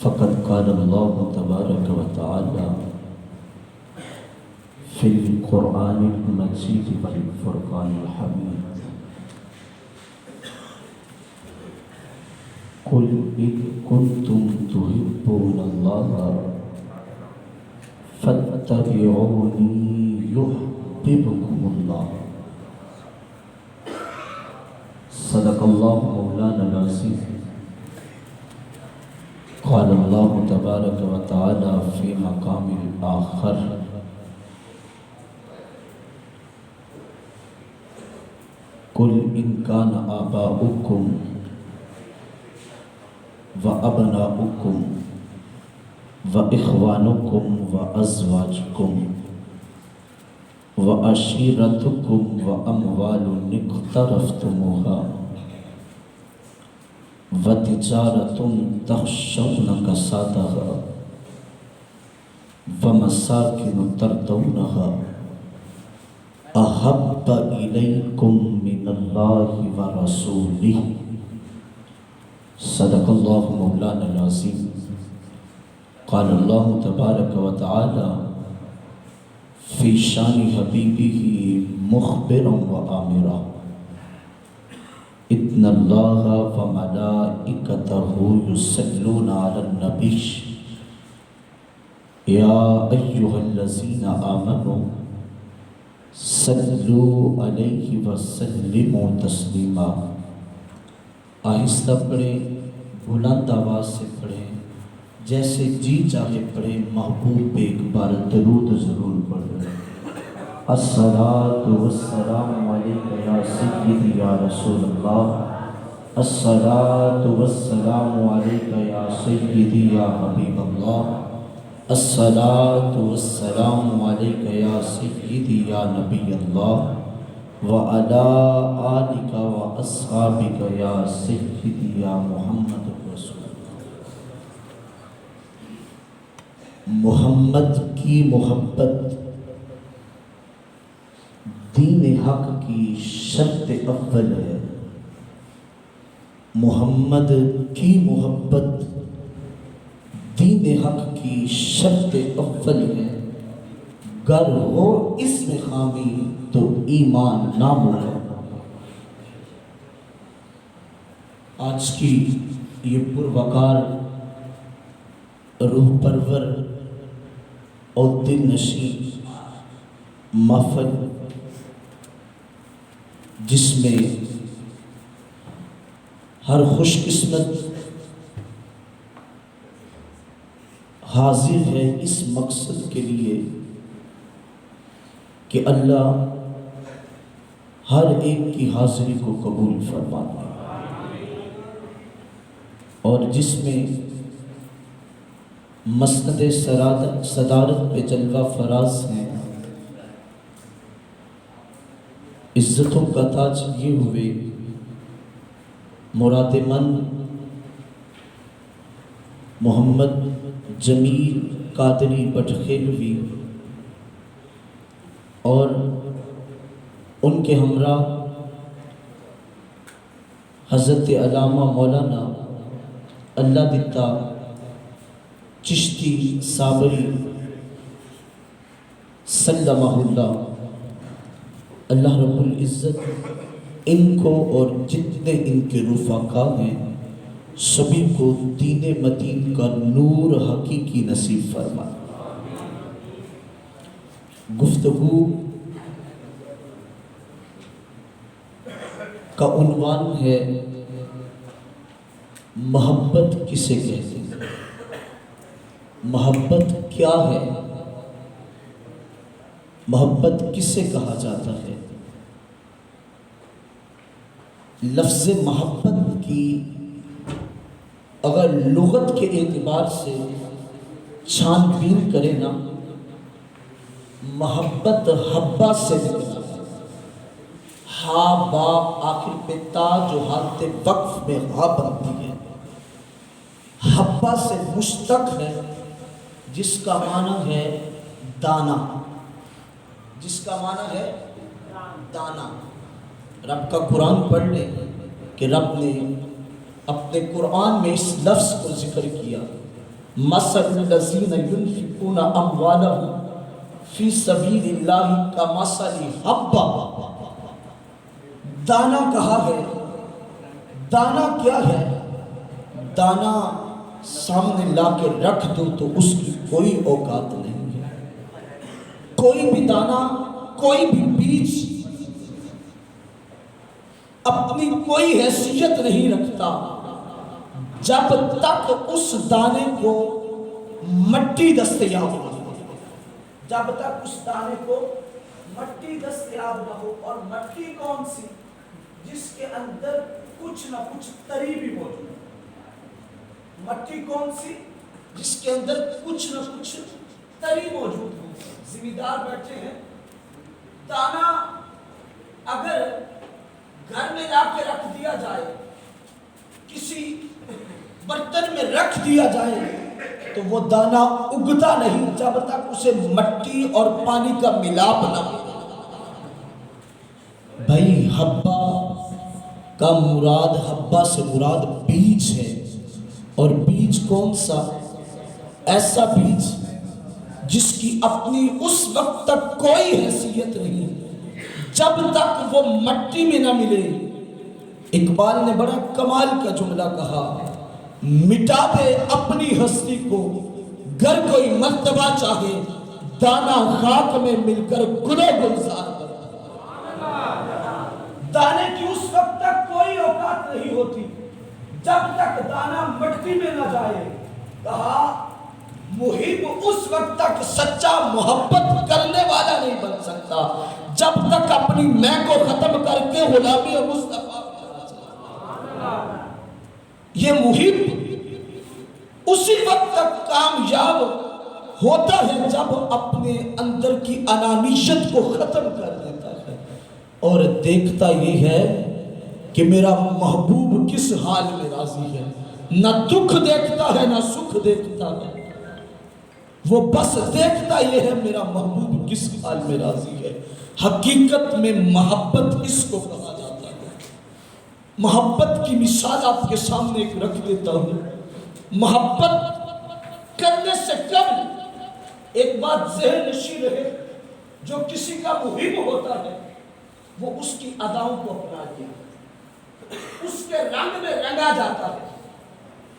فقد قال الله تبارك وتعالى في القرآن المجيد والفرقان الحميد قل إن كنتم تحبون الله فاتبعوني يحببكم الله صدق الله مولانا العظيم قال الله تبارك وتعالى في مقام آخر قل إن كان آباؤكم وأبناؤكم وإخوانكم وأزواجكم وعشيرتكم وأموال اقترفتموها وتجارة تخشون كسادها ومساكن ترضونها أحب إليكم من الله ورسوله صدق الله مولانا العظيم قال الله تبارك وتعالى في شان حبيبه مخبرا وآمرا إن الله وملائكته يصلون على النبي يا أيها الذين آمنوا صلوا عليه وسلموا تسلیما. آہستہ پڑھیں، بلند آواز سے پڑھیں، جیسے جی چاہے پڑھیں، محبوب پہ ایک بار درود ضرور پڑھیں. الصلاۃ والسلام علیک یا سیدی یا رسول اللہ، الصلاۃ والسلام علیک یا سیدی یا حبیب اللہ، الصلاۃ والسلام علیک یا سیدی یا نبی اللہ وعلی آلک واصحابک یا سیدی یا محمد رسول اللہ. محمد کی محبت دین حق کی شرط اول ہے. محمد کی محبت دین حق کی شرط اول ہے. گر ہو اس میں خامی تو ایمان نام ہے. آج کی یہ پروقار روح پرور اور دل نشین محفل، جس میں ہر خوش قسمت حاضر ہے اس مقصد کے لیے کہ اللہ ہر ایک کی حاضری کو قبول فرمائے، اور جس میں مسند صدارت پہ جلوہ فراز ہیں. عزتوں کا تاج یہ ہوئے مراد مند محمد جمیل قادری بٹخیلوی اور ان کے ہمراہ حضرت علامہ مولانا اللہ دتا چشتی صابری سلمہ اللہ. اللہ رب العزت ان کو اور جتنے ان کے رفقا ہیں سبھی کو دین متین کا نور حقیقی نصیب فرمائے. گفتگو کا عنوان ہے محبت کسے کہتے ہیں، محبت کیا ہے، محبت کسے کہا جاتا ہے. لفظ محبت کی اگر لغت کے اعتبار سے چھان بین کرے نا، محبت حبہ سے نکلا ہے. ہا با آخر پہ تا جو حالت وقف میں ہا بنتی ہے، حبہ سے مشتق ہے جس کا معنی ہے دانا، جس کا معنی ہے دانا. رب کا قرآن پڑھ لیں کہ رب نے اپنے قرآن میں اس لفظ کو ذکر کیا، مثل الذین ينفقون اموالهم فی سبیل اللہ کمثل حبہ۔ دانا کہا ہے، دانا کیا ہے؟ دانا سامنے لا کے رکھ دو تو اس کی کوئی اوقات نہیں ہے۔ کوئی بھی دانا، کوئی بھی بیج اپنی کوئی حیثیت نہیں رکھتا جب تک اس دانے کو مٹی دستیاب نہ ہو۔ جب تک اس دانے کو مٹی دستیاب نہ ہو، اور مٹی کون سی؟ جس کے اندر کچھ نہ کچھ تری بھی موجود ہے۔ مٹی کون سی؟ جس کے اندر کچھ نہ کچھ تری موجود ہو۔ زمیندار بیٹھے ہیں، دانا اگر گھر میں لا کے رکھ دیا جائے، کسی برتن میں رکھ دیا جائے، تو وہ دانا اگتا نہیں جب تک اسے مٹی اور پانی کا ملاپ نہ ہو۔ بھائی حبہ کا مراد، حبہ سے مراد بیج ہے، اور بیج کون سا؟ ایسا بیج جس کی اپنی اس وقت تک کوئی حیثیت نہیں جب تک وہ مٹی میں نہ ملے۔ اقبال نے بڑا کمال کا جملہ کہا، مٹا دے اپنی ہستی کو گر کوئی مرتبہ چاہے، دانا خاک میں مل کر گل و گلزار بنا۔ دانے کی اس وقت تک کوئی اوقات نہیں ہوتی جب تک دانا مٹی میں نہ جائے۔ کہا محب اس وقت تک سچا محبت کرنے والا نہیں بن سکتا جب تک اپنی میں کو ختم کر کے غلامی مصطفیٰ۔ یہ محب اسی وقت تک کامیاب ہوتا ہے جب اپنے اندر کی انانیت کو ختم کر دیتا ہے اور دیکھتا یہ ہے کہ میرا محبوب کس حال میں راضی ہے۔ نہ دکھ دیکھتا ہے نہ سکھ دیکھتا ہے، وہ بس دیکھتا یہ ہے میرا محبوب کس حال میں راضی ہے۔ حقیقت میں محبت اس کو کہا جاتا ہے۔ محبت کی مثال آپ کے سامنے ایک رکھ دیتا ہوں۔ محبت کرنے سے قبل ایک بات ذہن نشین رہے، جو کسی کا محب ہوتا ہے وہ اس کی اداؤں کو اپنا لیا، اس کے رنگ میں رنگا جاتا ہے،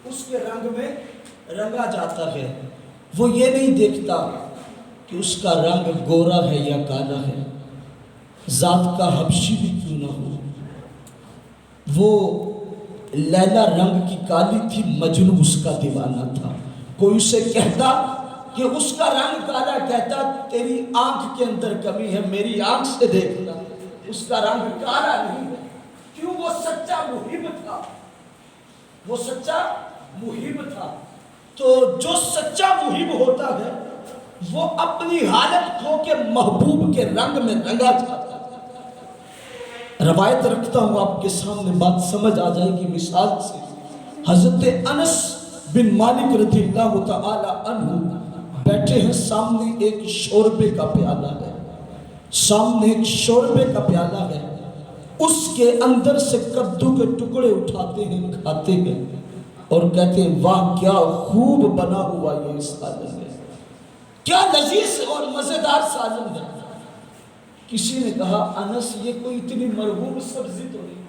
اس کے رنگ میں رنگا جاتا ہے۔ وہ یہ نہیں دیکھتا کہ اس کا رنگ گورا ہے یا کالا ہے، ذات کا حبشی بھی کیوں نہ ہو۔ وہ لیلا رنگ کی کالی تھی، مجنون اس کا دیوانہ تھا۔ کوئی اسے کہتا کہ اس کا رنگ کالا، کہتا تیری آنکھ کے اندر کمی ہے، میری آنکھ سے دیکھنا، اس کا رنگ کالا نہیں ہے۔ کیوں؟ وہ سچا محب تھا، وہ سچا محب تھا۔ تو جو سچا محب ہوتا ہے وہ اپنی حالت کھو کے محبوب کے رنگ میں رنگا جاتا ہے۔ روایت رکھتا ہوں آپ کے سامنے، بات سمجھ آ جائے گی مثال سے۔ حضرت انس بن مالک رضی اللہ تعالی عنہ بیٹھے ہیں، سامنے ایک شوربے کا پیالہ ہے، سامنے ایک شوربے کا پیالہ ہے، اس کے اندر سے کدو کے ٹکڑے اٹھاتے ہیں، کھاتے ہیں اور کہتے ہیں واہ کیا خوب بنا ہوا یہ سالن ہے، کیا لذیذ اور مزیدار سالن ہے۔ کسی نے کہا انس یہ کوئی اتنی مرغوب سبزی تو نہیں،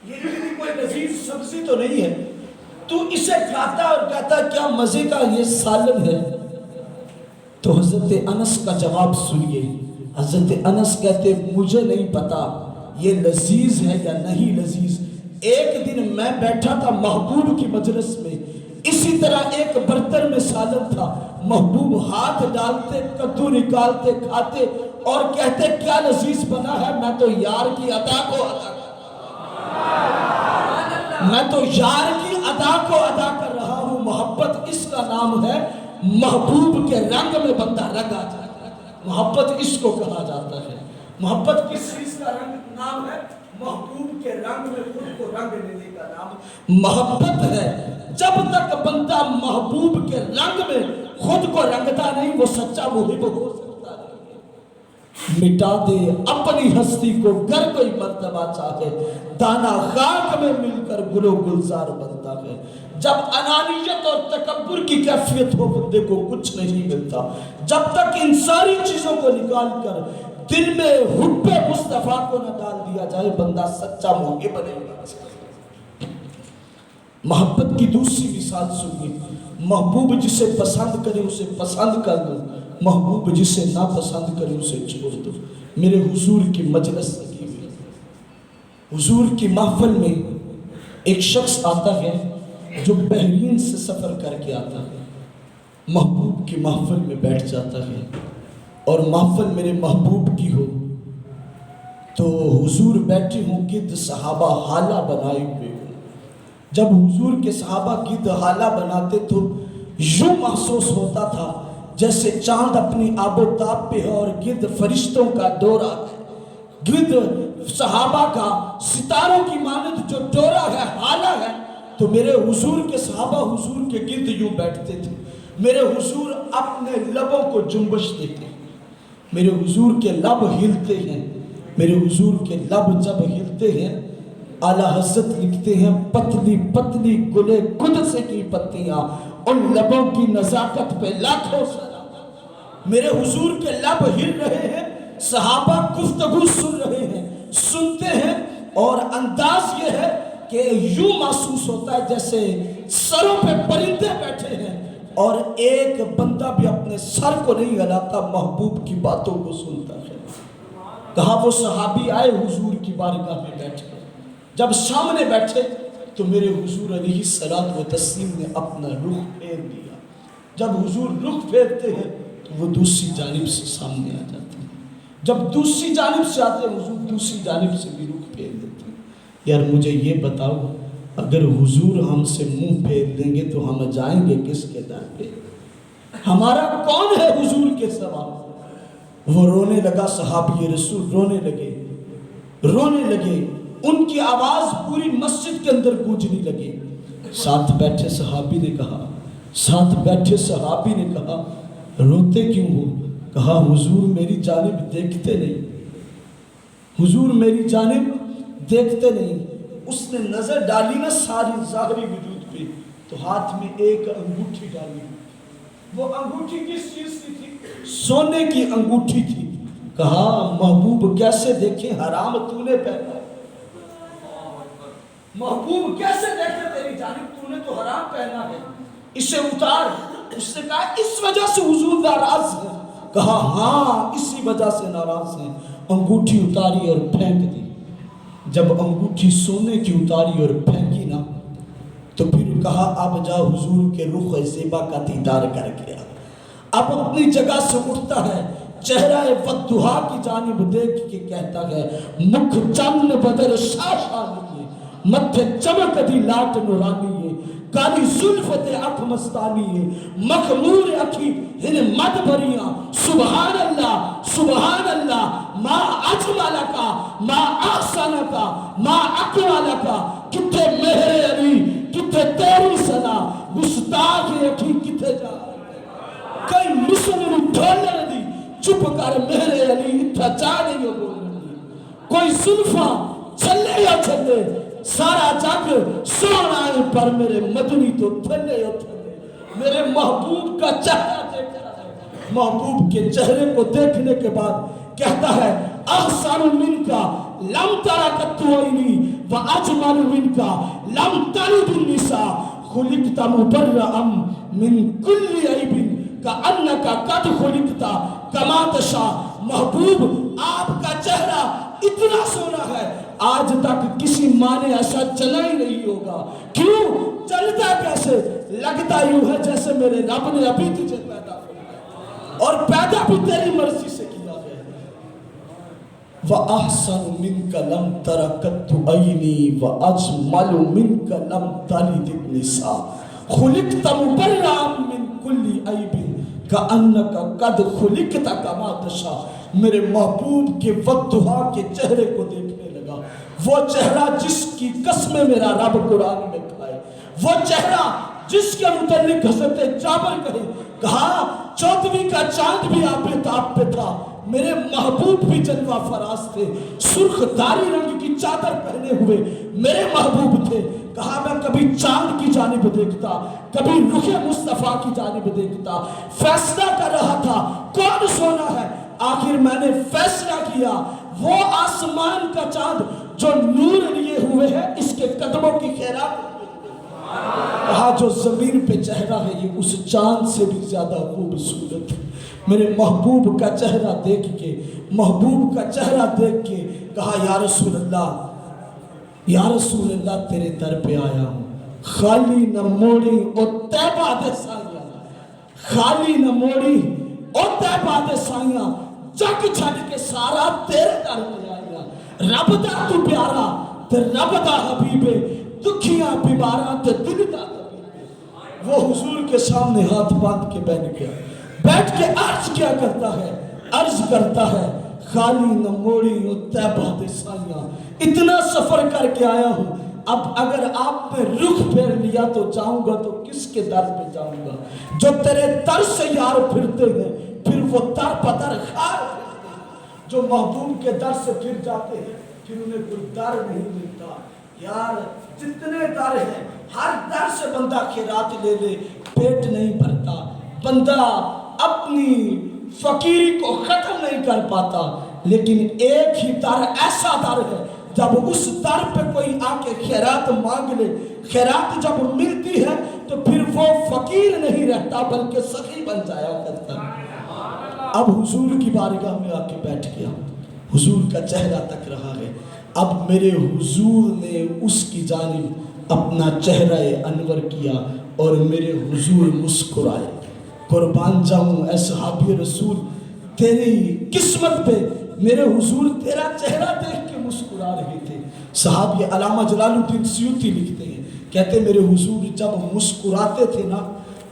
یہ اتنی کوئی لذیذ سبزی تو نہیں ہے، تو اسے کھاتا اور کہتا کیا مزے کا یہ سالن ہے۔ تو حضرت انس کا جواب سنیے۔ حضرت انس کہتے مجھے نہیں پتا یہ لذیذ ہے یا نہیں لذیذ، ایک دن میں بیٹھا تھا محبوب کی مجلس میں، اسی طرح ایک برتن میں سالن تھا، محبوب ہاتھ ڈالتے کدو نکالتے کھاتے اور کہتے کیا لذیذ بنا ہے، میں تو یار کی ادا کو ادا میں تو یار کی ادا کو ادا کر رہا ہوں۔ محبت اس کا نام ہے، محبوب کے رنگ میں بندہ رنگا جاتا ہے، محبت اس کو کہا جاتا ہے۔ محبت کس چیز کا رنگ نام ہے؟ محبوب کے رنگ میں خود کو رنگ لینے کا نام محبت ہے۔ جب تک بندہ محبوب کے رنگ میں خود کو رنگتا نہیں وہ سچا محب ہو سکتا نہیں۔ مٹا دے اپنی ہستی کو گر کوئی مرتبہ چاہے، دانا خاک میں مل کر گل و گلزار بنتا ہے۔ جب انانیت اور تکبر کی کیفیت ہو بندے کو کچھ نہیں ملتا۔ جب تک ان ساری چیزوں کو نکال کر دل میں حب مصطفیٰ کو نہ ڈال دیا جائے، بندہ سچا مومن بنے گا۔ محبت کی دوسری مثال سنیے، محبوب جسے پسند کرے اسے پسند کر دو، محبوب جسے ناپسند کرے اسے چھوڑ دو۔ میرے حضور کی مجلس لگی ہوئی، حضور کی محفل میں ایک شخص آتا ہے جو بحرین سے سفر کر کے آتا ہے، محبوب کی محفل میں بیٹھ جاتا ہے، اور محفل میرے محبوب کی ہو تو حضور بیٹھے ہوں گرد صحابہ حالہ بنائے ہوئے ہوں۔ جب حضور کے صحابہ گرد حالہ بناتے تو یوں محسوس ہوتا تھا جیسے چاند اپنی آب و تاب پہ ہے اور گرد فرشتوں کا دورہ ہے، گرد صحابہ کا ستاروں کی مانند جو دورہ ہے، حالہ ہے۔ تو میرے حضور کے صحابہ حضور کے گرد یوں بیٹھتے تھے، میرے حضور اپنے لبوں کو جنبش دیتے ہیں، میرے حضور کے لب ہلتے ہیں، میرے حضور کے لب جب ہلتے ہیں اعلیٰ حضرت لکھتے ہیں پتلی پتلی گلے قدس کی پتیاں ان لبوں کی نزاکت پہ لاکھوں سلام۔ میرے حضور کے لب ہل رہے ہیں، صحابہ گفتگو سن رہے ہیں، سنتے ہیں، اور انداز یہ ہے کہ یوں محسوس ہوتا ہے جیسے سروں پہ پرندے بیٹھے ہیں اور ایک بندہ بھی اپنے سر کو نہیں ہلاتا، محبوب کی باتوں کو سنتا ہے۔ کہا وہ صحابی آئے حضور کی بارگاہ میں بیٹھے، جب سامنے بیٹھے تو میرے حضور علیہ الصلوۃ والتسلیم نے اپنا رخ پھیر دیا۔ جب حضور رخ پھیرتے ہیں تو وہ دوسری جانب سے سامنے آ جاتے ہیں، جب دوسری جانب سے آتے ہیں حضور دوسری جانب سے بھی رخ پھیر دیتے ہیں۔ یار مجھے یہ بتاؤ، اگر حضور ہم سے منہ پھیر دیں گے تو ہم جائیں گے کس کے در پہ؟ ہمارا کون ہے حضور کے سوا؟ وہ رونے لگا، صحابی رسول رونے لگے، ان کی آواز پوری مسجد کے اندر گونجنے لگی۔ ساتھ بیٹھے صحابی نے کہا روتے کیوں ہو؟ کہا حضور میری جانب دیکھتے نہیں، حضور میری جانب دیکھتے نہیں۔ اس نے نظر ڈالی نا ساری ظاہری وجود پہ تو ہاتھ میں ایک انگوٹھی ڈالی، وہ انگوٹھی کس چیز کی تھی؟ سونے کی انگوٹھی تھی۔ کہا محبوب کیسے دیکھیں، حرام تو نے پہنا، محبوب کیسے دیکھیں تیری جانب، تو نے تو حرام پہنا ہے، اسے اتار۔ اس نے کہا اس وجہ سے حضور ناراض ہے؟ کہا ہاں اسی وجہ سے ناراض ہیں۔ انگوٹھی اتاری اور پھینک دی۔ جب انگوٹھی سونے کی اتاری اور پھینکی نا تو پھر کہا اب جا حضور کے رخ زیبا کا دیدار کر گیا۔ اب اپنی جگہ سے اٹھتا ہے، چہرہ والضحیٰ کی جانب دیکھ کے کہتا ہے مکھ چند بدر شاشانی، متھے چمک دی لاٹ نورانی، کالی زلفت اکھ مستانی، مخمور اکھی ہن مد بھریاں، سبحان اللہ ما اجملکا ما احسنکا ما اکملکا، کتے مہر علی کتے تیری سنا، گستاخ اکھی کتے جا کئی مسلم ڈھولر دی، چپ کر مہر علی اتھا جانے یو بولن دی، کوئی زلفاں چلے یا چلے، سارا جگ سونا ہے پر میرے مدنی تو تھلے یا تھلے۔ میرے محبوب کا چہرہ دیکھا ہے، محبوب کے چہرے کو دیکھنے کے بعد کہتا ہے احسن منکا لم ترى قط عینی واجمل منکا لم تلد النساء، خلقت مبرئا من کل عیب کأنک قد خلقت کما تشاء۔ محبوب آپ کا چہرہ اتنا سونا ہے آج تک کسی ماں نے ایسا چلا ہی نہیں ہوگا۔ کیوں چلتا کیسے؟ لگتا یوں ہے جیسے میرے رب نے ابھی تجھے پیدا کیا اور پیدا بھی تیری مرضی سے کیا ہے۔ وَأَحْسَنُ مِنْكَ لَمْ تَرَ قَطُّ عَيْنِي وَأَجْمَلُ مِنْكَ لَمْ تَلِدِ النِّسَاءُ، خُلِقْتَ مُبَرَّئًا مِنْ كُلِّ عَيْبٍ كَأَنَّكَ قَدْ خُلِقْتَ كَمَا تَشَاءُ۔ میرے محبوب کے والضحیٰ کے چہرے کو دیکھنے لگا، وہ چہرہ جس کی قسم میرا رب قرآن میں کھائے، وہ چہرہ جس کے متعلق حضرت جابر کہا 14ویں کا چاند بھی آپ تاب پہ تھا، میرے محبوب بھی جلوہ فراز تھے، سرخ داری رنگ کی چادر پہنے ہوئے میرے محبوب تھے۔ کہا میں کبھی چاند کی جانب دیکھتا، کبھی رخ مصطفیٰ کی جانب دیکھتا، فیصلہ کر رہا تھا کون سونا ہے، آخر میں نے فیصلہ کیا وہ آسمان کا چاند جو نور لیے ہوئے ہے اس کے قدموں کی خیرات۔ کہا جو زمین پہ چہرہ ہے یہ اس چاند سے بھی زیادہ خوبصورت ہے۔ میرے محبوب کا چہرہ دیکھ کے، محبوب کا چہرہ دیکھ کے کہا یا رسول اللہ، یا رسول اللہ تیرے در پہ آیا ہوں، خالی نہ موڑی اور طیبہ دے سائیاں، خالی نہ موڑی اور طیبہ دے سائیاں، جگ چھڑ کے سارا تیرے در پہ آیا۔ رب دا تو پیارا تے رب دا حبیبے، دکھیاں بیماراں تے دل دا طبیبے۔ وہ حضور کے سامنے ہاتھ باندھ کے بیٹھ کے عرض کیا کرتا ہے، عرض کرتا ہے خالی نہ موڑی و طیبہ دے سائیاں، اتنا سفر کر کے آیا ہوں، اب اگر آپ نے رخ پھیر لیا تو جاؤں گا تو کس کے در پہ جاؤں گا؟ جو تیرے در سے یار پھرتے ہیں پھر وہ در پدر خار پھرتے ہیں، جو محبوب کے در سے پھر جاتے ہیں پھر انہیں کوئی در نہیں ملتا۔ یار جتنے در ہیں ہر در سے بندہ خیرات لے لے پیٹ نہیں بھرتا، بندہ اپنی فقیری کو ختم نہیں کر پاتا، لیکن ایک ہی در ایسا در ہے جب اس در پہ کوئی آ کے خیرات مانگ لے، خیرات جب ملتی ہے تو پھر وہ فقیر نہیں رہتا بلکہ سخی بن جایا کرتا ہے۔ اب حضور کی بارگاہ میں آ کے بیٹھ گیا، حضور کا چہرہ تک رہا ہے، اب میرے حضور نے اس کی جانب اپنا چہرہ انور کیا اور میرے حضور مسکرائے۔ قربان جاؤں اے صحابی رسول، تیری قسمت پہ میرے حضور تیرا چہرہ دیکھ کے مسکرا رہے تھے۔ صحابی علامہ جلال الدین سیوطی لکھتے ہیں، کہتے میرے حضور جب مسکراتے تھے نا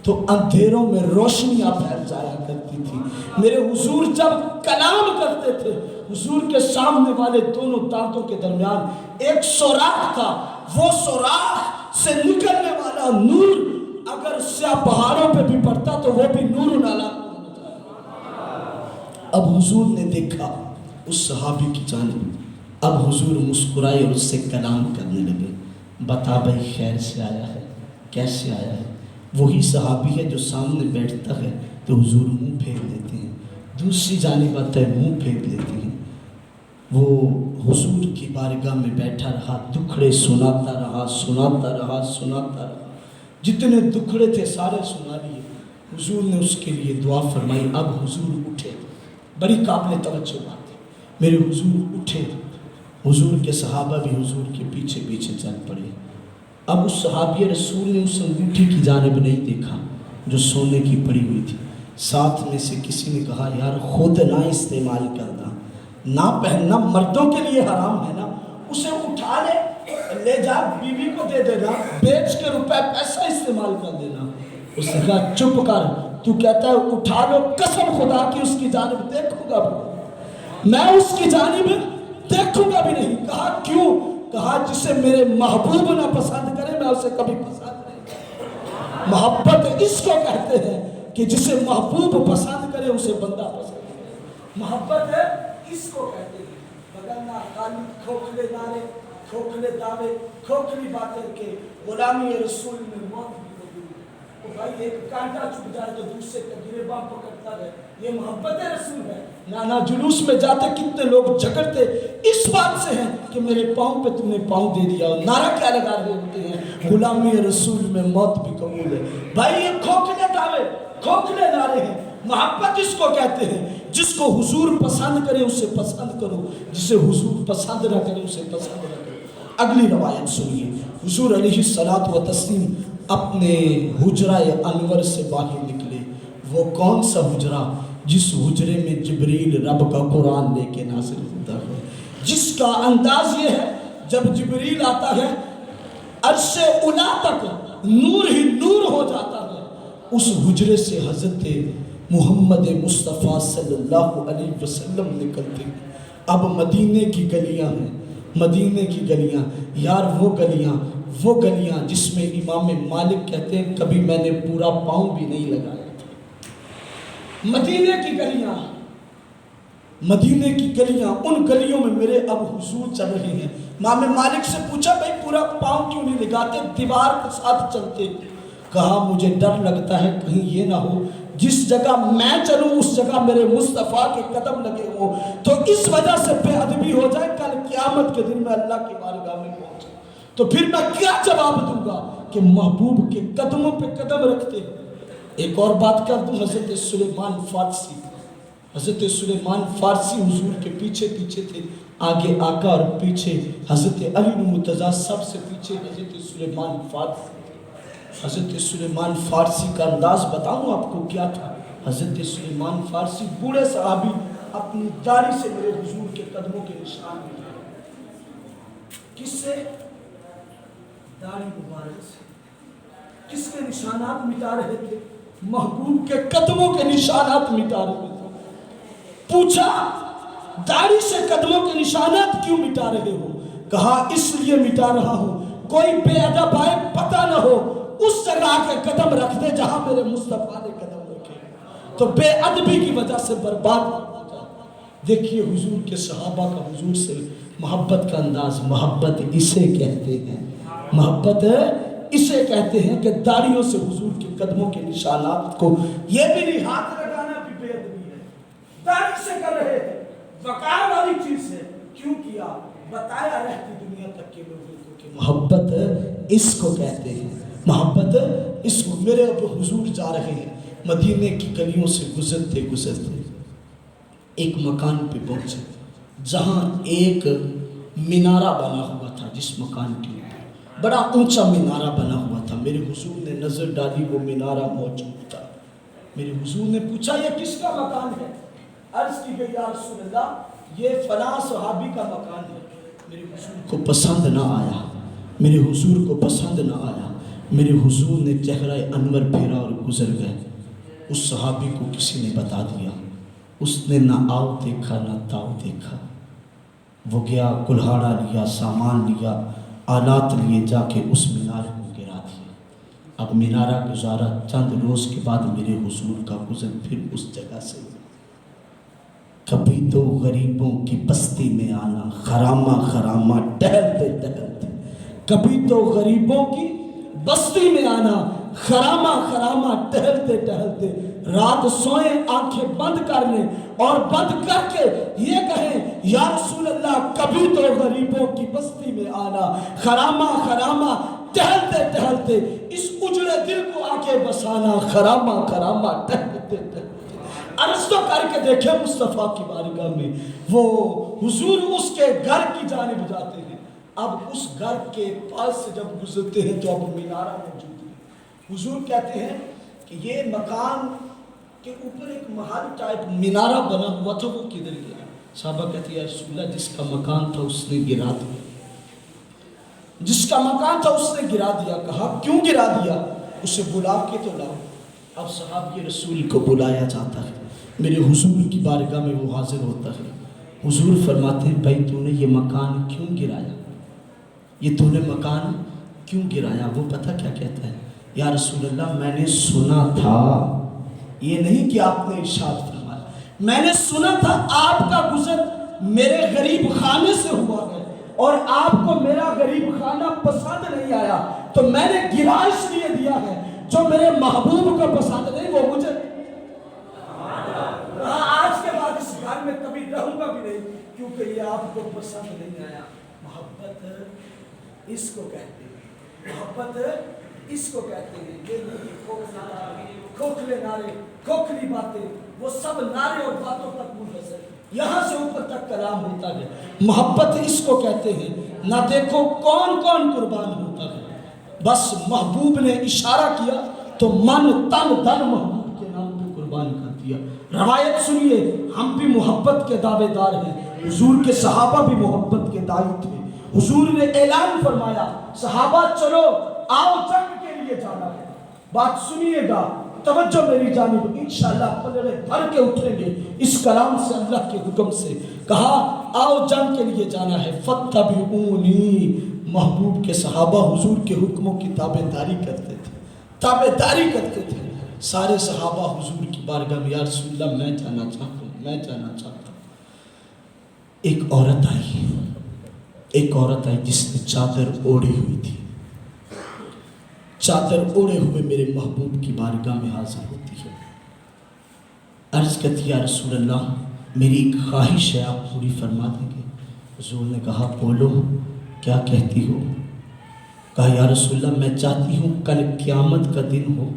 تو اندھیروں میں روشنیاں پھیل جایا کرتی تھی۔ میرے حضور جب کلام کرتے تھے حضور کے سامنے والے دونوں دانتوں کے درمیان ایک سوراخ تھا، وہ سوراخ سے نکلنے والا نور اگر سیاہ پہاڑوں پہ بھی پڑتا تو وہ بھی نور نالا۔ اب حضور نے دیکھا اس صحابی کی جانب، اب حضور مسکرائے اور اس سے کلام کرنے لگے، بتا بھائی خیر سے آیا ہے، کیسے آیا ہے؟ وہی صحابی ہے جو سامنے بیٹھتا ہے تو حضور منہ پھیر لیتے ہیں، دوسری جانب آتا ہے منہ پھیر لیتے ہیں۔ وہ حضور کی بارگاہ میں بیٹھا رہا، دکھڑے سناتا رہا، سناتا رہا، سناتا رہا، جتنے دکھڑے تھے سارے سنا لیے۔ حضور نے اس کے لیے دعا فرمائی۔ اب حضور اٹھے، بڑی قابل توجہ بات ہے، میرے حضور اٹھے، حضور کے صحابہ بھی حضور کے پیچھے پیچھے چل پڑے۔ اب اس صحابی رسول نے اس انگوٹھی کی جانب نہیں دیکھا جو سونے کی پڑی ہوئی تھی، ساتھ میں سے کسی نے کہا یار خود نہ استعمال کرنا، نہ پہننا، مردوں کے لیے حرام ہے نا، اسے اٹھا لے جا بیوی کو دے دینا، بیچ کے روپے پیسہ استعمال کر دینا۔ اس نے کہا چپ کر، تو کہتا ہے اٹھا لو، قسم خدا کی اس کی جانب دیکھوں گا بھی میں اس کی جانب دیکھوں گا بھی نہیں۔ کہا کیوں؟ کہا جسے میرے محبوب نہ پسند کرے میں اسے کبھی پسند نہیں کروں۔ محبت اس کو کہتے ہیں کہ جسے محبوب پسند کرے اسے بندہ پسند کرے، محبت ہے اس کو کہتے ہیں۔ وگرنہ خالی کھوکھلے نعرے، کھوکھلے دعوے، کھوکھلی باتیں کہ غلامی رسول میں موت بھی موجود ہے، تو بھائی ایک کانٹا چھپ جائے تو دوسرے کا گریباں پکڑتا رہے، یہ محبت رسول ہے۔ نانا جلوس میں جاتے کتنے لوگ جھگڑتے اس بات سے ہیں کہ میرے پاؤں پہ تم نے پاؤں دے دیا، اور نعرہ کیا لگا رہے ہوتے ہیں غلامی رسول میں موت بھی قبول ہے۔ بھائی یہ کھوکھلے دعوے، کھوکھلے نعرے ہیں۔ محبت اس کو کہتے ہیں جس کو حضور پسند کرے اسے پسند کرو، جسے حضور پسند نہ کرے اسے پسند نہ کرو۔ اگلی روایت سنیے، حضور علیہ الصلوۃ والتسلیم اپنے حجرہ انور سے باہر نکلے۔ وہ کون سا حجرہ؟ جس حجرے میں جبریل رب کا قرآن لے کے نازل ہوتا ہے، جس کا انداز یہ ہے جب جبریل آتا ہے عرش اولی تک نور ہی نور ہو جاتا ہے۔ اس حجرے سے حضرت محمد مصطفیٰ صلی اللہ علیہ وسلم نکلتے ہیں۔ اب مدینے کی گلیاں ہیں، مدینے کی گلیاں، یار وہ گلیاں جس میں امام مالک کہتے ہیں کبھی میں نے پورا پاؤں بھی نہیں لگایا تھا۔ مدینے کی گلیاں، مدینے کی گلیاں، ان گلیوں میں میرے اب حضور چل رہے ہیں۔ امام مالک سے پوچھا بھائی پورا پاؤں کیوں نہیں لگاتے، دیوار کے ساتھ چلتے؟ کہا مجھے ڈر لگتا ہے کہیں یہ نہ ہو جس جگہ میں چلوں اس جگہ میرے مصطفیٰ کے قدم لگے ہوں تو اس وجہ سے بے ادبی ہو جائے، کل قیامت کے دن میں اللہ کی بارگاہ میں پہنچا تو پھر میں کیا جواب دوں گا کہ محبوب کے قدموں پہ قدم رکھتے۔ ایک اور بات کر دوں، حضرت سلیمان فارسی، حضرت سلیمان فارسی حضور کے پیچھے پیچھے تھے، آگے آقا اور پیچھے حضرت علی مرتضیٰ، سب سے پیچھے حضرت سلیمان فارسی۔ حضرت سلیمان فارسی کا انداز بتاؤں آپ کو کیا تھا؟ حضرت سلیمان فارسی بوڑھے صحابی اپنی داڑھی سے میرے حضور کے قدموں کے نشان مٹائے۔ کس سے؟ داڑھی مبارک سے۔ کس کے نشانات مٹا رہے تھے؟ محبوب کے قدموں کے نشانات مٹا رہے تھے۔ پوچھا داڑھی سے قدموں کے نشانات کیوں مٹا رہے ہو؟ کہا اس لیے مٹا رہا ہوں کوئی بے ادب آئے پتہ نہ ہو اس جگہ کے قدم رکھ دے جہاں میرے مصطفیٰ نے قدم رکھے، تو بے ادبی کی وجہ سے برباد ہو جائے۔ دیکھیے حضور کے صحابہ کا حضور سے محبت کا انداز، محبت اسے کہتے ہیں، محبت اسے کہتے ہیں کہ داڑھیوں سے حضور کے قدموں کے نشانات کو، یہ بھی نہیں ہاتھ لگانا بھی بے ادبی ہے، داڑھی سے کر رہے ہیں، وقار والی چیز ہے، کیوں کیا؟ بتایا رہتی دنیا تک کے لوگوں کو کہ محبت اس کو کہتے ہیں، محبت اس کو۔ میرے اب حضور جا رہے ہیں، مدینے کی گلیوں سے گزرتے گزرتے ایک مکان پہ پہنچے جہاں ایک مینارہ بنا ہوا تھا، جس مکان کے اوپر بڑا اونچا مینارہ بنا ہوا تھا۔ میرے حضور نے نظر ڈالی، وہ مینارہ موجود تھا۔ میرے حضور نے پوچھا یہ کس کا مکان ہے؟ عرض کی گئی یا رسول اللہ یہ فلاں صحابی کا مکان ہے۔ میرے حضور کو پسند نہ آیا، میرے حضور کو پسند نہ آیا۔ میرے حضور نے چہرہ انور پھیرا اور گزر گئے۔ اس صحابی کو کسی نے بتا دیا، اس نے نہ آؤ دیکھا نہ تاؤ دیکھا۔ وہ گیا، کلہاڑا لیا، سامان لیا، آلات لیے، جا کے اس مینارے کو گرا دیا۔ اب مینارہ گزارا، چند روز کے بعد میرے حضور کا گزر پھر اس جگہ سے۔ کبھی تو غریبوں کی بستی میں آنا، خرامہ خرامہ ٹہلتے ٹہلتے، کبھی تو غریبوں کی بستی میں آنا، خرامہ خرامہ ٹہلتے ٹہلتے، رات سوئیں آنکھیں بند کر لیں اور بند کر کے یہ کہیں یا رسول اللہ کبھی تو غریبوں کی بستی میں آنا، خرامہ خرامہ ٹہلتے ٹہلتے اس اجڑے دل کو آکے بسانا، خرامہ خرامہ ٹہلتے ٹہلتے۔ عرض تو کر کے دیکھیں مصطفیٰ کی بارگاہ میں، وہ حضور اس کے گھر کی جانب جاتے ہیں۔ اب اس گھر کے پاس سے جب گزرتے ہیں تو اب مینارہ موجود ہے۔ حضور کہتے ہیں کہ یہ مکان کے اوپر ایک محل ٹائپ مینارہ بنا ہوا تھا، وہ کدھر گیا؟ صحابہ کہتے ہیں یا رسول اللہ جس کا مکان تھا اس نے گرا دیا، جس کا مکان تھا اس نے گرا دیا۔ کہا کیوں گرا دیا؟ اسے بلا کے تو لاؤ۔ اب صحابی رسول کو بلایا جاتا ہے، میرے حضور کی بارگاہ میں وہ حاضر ہوتا ہے۔ حضور فرماتے ہیں بھائی تو نے یہ مکان کیوں گرایا؟ یہ تو نے مکان کیوں گرایا؟ وہ پتہ کیا کہتا ہے؟ یا رسول اللہ میں نے سنا تھا، یہ نہیں کہ آپ نے ارشاد فرمایا، میں نے سنا تھا آپ کا گزر میرے غریب خانے سے ہوا ہے اور آپ کو میرا غریب خانہ پسند نہیں آیا تو میں نے گرا اس لیے دیا ہے، جو میرے محبوب کو پسند نہیں وہ مجھے آج کے بعد اس گھر میں کبھی رہوں گا بھی نہیں کیونکہ یہ آپ کو پسند نہیں آیا۔ محبت اس کو کہتے ہیں، محبت اس کو کہتے ہیں۔ یہ نہیں کھوکھلے نعرے، کھوکھلی باتیں، وہ سب نعرے اور باتوں تک منحصر، یہاں سے اوپر تک کلام ہوتا ہے۔ محبت اس کو کہتے ہیں۔ نہ دیکھو کون کون قربان ہوتا ہے، بس محبوب نے اشارہ کیا تو من تن دن محبوب کے نام پہ قربان کر دیا۔ روایت سنیے، ہم بھی محبت کے دعوے دار ہیں، حضور کے صحابہ بھی محبت کے داعی تھے۔ حضور نے اعلان فرمایا صحابہ چلو آؤ جنگ کے لیے جانا ہے۔ بات سنیے گا، توجہ میری جانب، انشاءاللہ پلڑے بھر کے اٹھیں گے اس کلام سے، اللہ کے حکم سے۔ کہا آؤ جنگ کے لیے جانا ہے، فاتبعونی۔ محبوب کے صحابہ حضور کے حکموں کی تابعداری کرتے تھے، تابعداری کرتے تھے۔ سارے صحابہ حضور کی بارگاہ میں یا رسول اللہ میں جانا چاہتا ہوں، میں جانا چاہتا ہوں۔ ایک عورت آئی جس نے چادر اوڑھی ہوئی تھی. چادر اوڑے ہوئے میرے محبوب کی بارگاہ میں حاضر ہوتی ہے. عرض کرتی یا رسول اللہ میری ایک خواہش ہے آپ پوری فرما دیں گے. حضور نے کہا بولو کیا کہتی ہو؟ کہا یا رسول اللہ میں چاہتی ہوں کل قیامت کا دن ہو،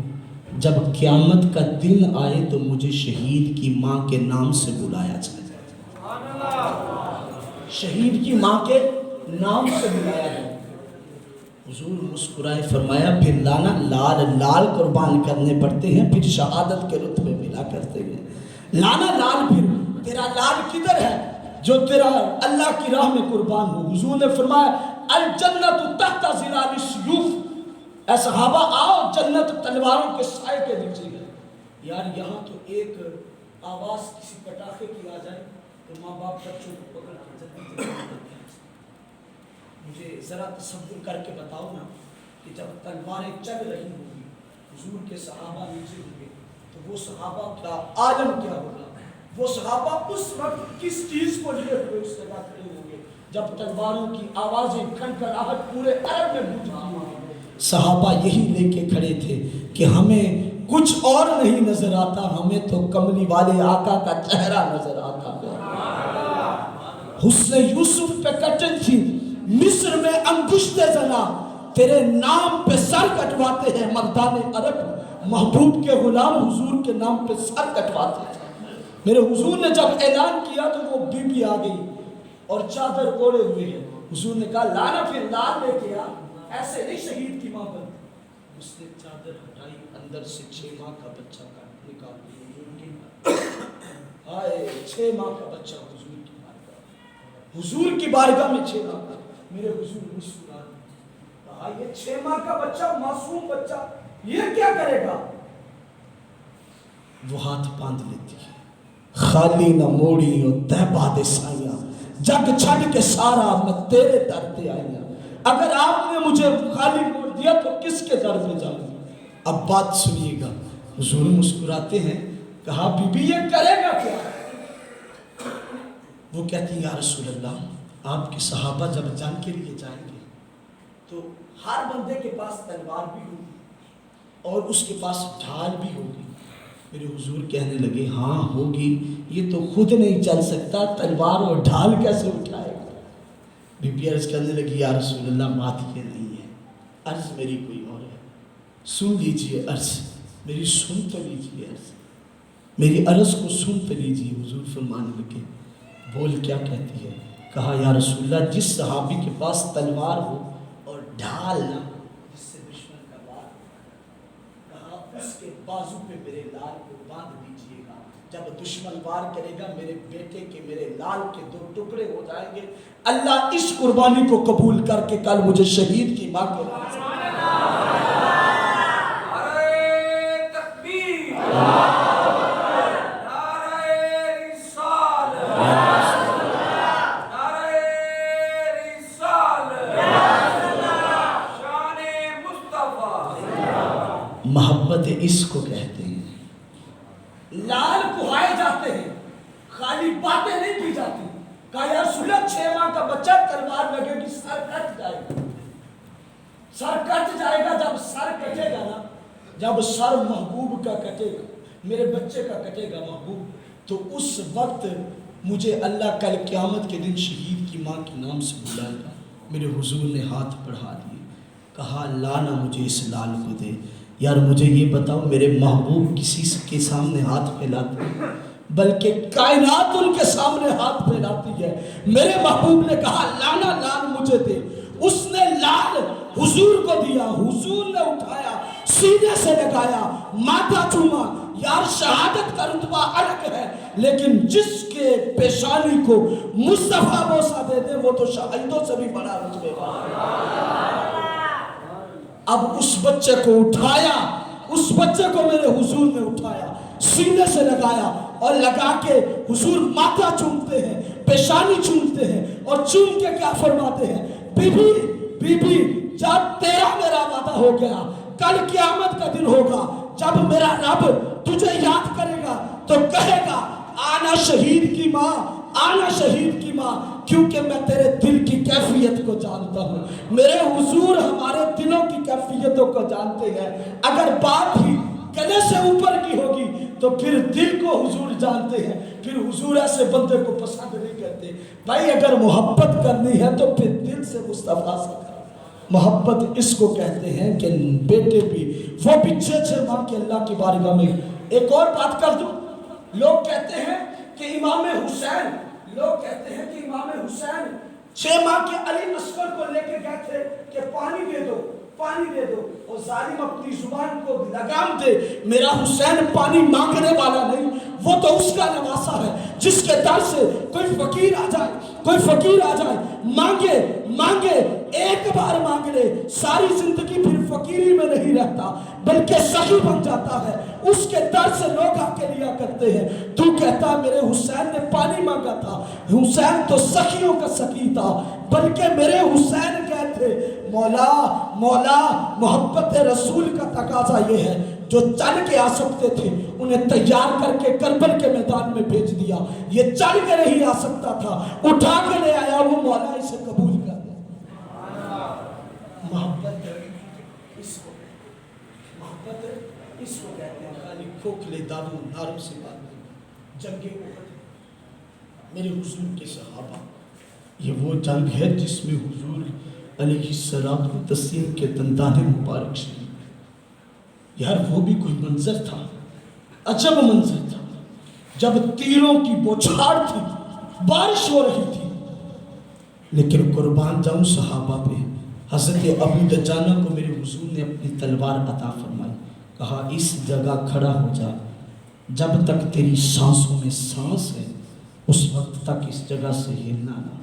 جب قیامت کا دن آئے تو مجھے شہید کی ماں کے نام سے بلایا جائے. شہید کی ماں کے نام سے بلایا جائے. حضور مسکرائے فرمایا پھر لانا لال لال قربان کرنے پڑتے ہیں، پھر شہادت کے رتبے ملا کرتے ہیں. لانا لال پھر تیرا لال کدھر ہے جو تیرا اللہ کی راہ میں قربان ہو. حضور نے فرمایا الجنت تحت ظلال السیوف، اے صحابہ آؤ جنت تلواروں کے سائے کے نیچے ہے. یار یہاں تو ایک آواز کسی پٹاخے کی آ جائے تو ماں باپ بچوں کو پکڑ کے جنت مجھے ذرا تصور کر کے بتاؤ نا کہ جب تلواریں چل رہی ہوں گی حضور کے صحابہ نیچے ہوں گے تو وہ صحابہ کا عالم کیا ہوگا. وہ صحابہ اس وقت کس چیز کو لیے ہوئے اس جگہ کھڑے ہوں گے جب تلواروں کی آوازیں کھنکھناہٹ پورے عرب میں گونج رہی ہوگی. صحابہ یہی لے کے کھڑے تھے کہ ہمیں کچھ اور نہیں نظر آتا، ہمیں تو کملی والے آقا کا چہرہ نظر آتا ہے. حسن یوسف پہ کٹن تھی، مصر میں انگشت زنا، تیرے نام پہ سر کٹواتے ہیں مردان عرب. محبوب کے غلام حضور کے نام پہ سر کٹواتے تھے. میرے حضور نے جب اعلان کیا تو وہ بی بی آ گئی اور چادر اوڑے ہوئے ہیں. حضور نے کہا لانا پھر لال لے کے آ، ایسے نہیں شہید کی ماں بن. اس نے چادر ہٹائی، اندر سے 6 ماہ کا بچہ نکال دیا. ہائے 6 ماہ کا بچہ حضور کی بارگاہ میں 6 ماہ کا. میرے حضور مسکرا کہا یہ 6 ماہ کا بچہ معصوم بچہ یہ کیا کرے گا؟ وہ ہاتھ باندھ لیتی ہے، خالی نہ موڑی اور تہبا دے سائیاں، جگ چھڑ کے سارا میں تیرے در پہ آئیاں. اگر آپ نے مجھے خالی موڑ دیا تو کس کے در پہ جاؤں گا؟ اب بات سنیے گا. حضور مسکراتے ہیں، کہا بی بی یہ کرے گا کیا؟ وہ کہتی ہیں یا رسول اللہ آپ کے صحابہ جب جنگ کے لیے جائیں گے تو ہر بندے کے پاس تلوار بھی ہوگی اور اس کے پاس ڈھال بھی ہوگی. میرے حضور کہنے لگے ہاں ہوگی، یہ تو خود نہیں چل سکتا، تلوار اور ڈھال کیسے اٹھائے گا؟ بی بی عرض کرنے لگی یا رسول اللہ بات یہ نہیں ہے، عرض میری کوئی اور ہے. سن لیجئے عرض میری، سن تو لیجئے عرض میری، عرض کو سن تو لیجئے. حضور فرمانے لگے بول کیا کہتی ہے؟ کہا یا رسول اللہ جس صحابی کے پاس تلوار ہو اور ڈھال نہ جس سے دشمن کا وار، کہا اس کے بازو پہ میرے لال کو باندھ دیجئے گا. جب دشمن وار کرے گا میرے بیٹے کے، میرے لال کے 2 ٹکڑے ہو جائیں گے. اللہ اس قربانی کو قبول کر کے کل مجھے شہید کی ماں کے نام سے محبت اس کو کہتے ہیں. لال کہائے جاتے ہیں، خالی باتیں نہیں کی جاتی. کہا یا رسول اللہ 6 ماہ کا بچہ تلوار لگے گی سر کٹ جائے گا. سر کٹ جائے گا. جب سر کٹے گا نا، جب سر محبوب کا کٹے گا، میرے بچے کا کٹے گا محبوب، تو اس وقت مجھے اللہ کل قیامت کے دن شہید کی ماں کے نام سے بلائے گا. میرے حضور نے ہاتھ بڑھا دیے، کہا لانا مجھے اس لال کو دے. یار مجھے یہ بتاؤ میرے محبوب کسی کے سامنے ہاتھ پھیلاتے ہیں بلکہ کائنات ان کے سامنے ہاتھ پھیلاتی ہے. میرے محبوب نے کہا لانا لال مجھے دے. اس نے لال حضور کو دیا. حضور نے اٹھایا، سینے سے لگایا، ماتھا چوما. یار شہادت کا رتبہ الگ ہے، لیکن جس کے پیشانی کو مصطفیٰ بوسہ دے دے وہ تو شہیدوں سے بھی بڑا رتبے والا. اب اس بچے کو اٹھایا، اس بچے کو میرے حضور نے اٹھایا، سینے سے لگایا اور لگا کے حضور ماتھا چومتے ہیں، پیشانی چومتے ہیں اور چوم کے کیا فرماتے ہیں؟ بی بی بی بی جب تیرا میرا وعدہ ہو گیا، کل قیامت کا دن ہوگا، جب میرا رب تجھے یاد کرے گا تو کہے گا آنا شہید کی ماں، آنا شہید کی ماں کیونکہ میں تیرے دل کی کیفیت کو جانتا ہوں. میرے حضور ہمارے دلوں کی کیفیتوں کو جانتے ہیں. اگر بات ہی گلے سے اوپر کی ہوگی تو پھر دل کو حضور جانتے ہیں. پھر حضور ایسے بندے کو پسند نہیں کرتے. بھائی اگر محبت کرنی ہے تو پھر دل سے مصطفیٰ سے کرو. محبت اس کو کہتے ہیں کہ بیٹے بھی وہ بھی 6 ماہ کے اللہ کی بارگاہ میں. ایک اور بات کر دوں, لوگ کہتے ہیں کہ امام حسین 6 ماہ کے علی اصغر کو لے کے گئے تھے کہ پانی دے دو, اور ظالم اپنی زبان کو لگام دے. میرا حسین پانی مانگنے والا نہیں, وہ تو اس کا نواسا ہے جس کے در سے کوئی فقیر آ جائے مانگے ایک بار مانگ لے, ساری زندگی پھر فقیری میں نہیں رہتا بلکہ سخی بن جاتا ہے. اس کے در سے لوگ آ کے لیا کرتے ہیں. تو کہتا میرے حسین نے پانی مانگا تھا, حسین تو سخیوں کا سخی تھا, بلکہ میرے حسین کہتے مولا محبت رسول کا تقاضا یہ ہے جو چل کے آ سکتے تھے انہیں تیار کر کے کربل کے میدان میں بھیج دیا. یہ چل کے نہیں آ سکتا تھا, اٹھا کے لے آیا, وہ مولا اسے قبول کر لیا. محبت اس کو کہتے ہیں. خالی کھوکھلے داروں ناروں سے بات نہیں. جنگ احد میرے حضور کے صحابہ, یہ وہ جنگ ہے جس میں حضور علیہ الصلوۃ والتسلیم کے دندان مبارک شریف. یار وہ بھی کوئی منظر تھا, عجب منظر تھا. جب تیروں کی بوچھاڑ تھی, بارش ہو رہی تھی, لیکن قربان جاؤں صحابہ پہ. حضرت ابو دجانہ کو میرے حضور نے اپنی تلوار عطا فرمائی, کہا اس جگہ کھڑا ہو جا, جب تک تیری سانسوں میں سانس ہے اس وقت تک اس جگہ سے ہلنا نہ.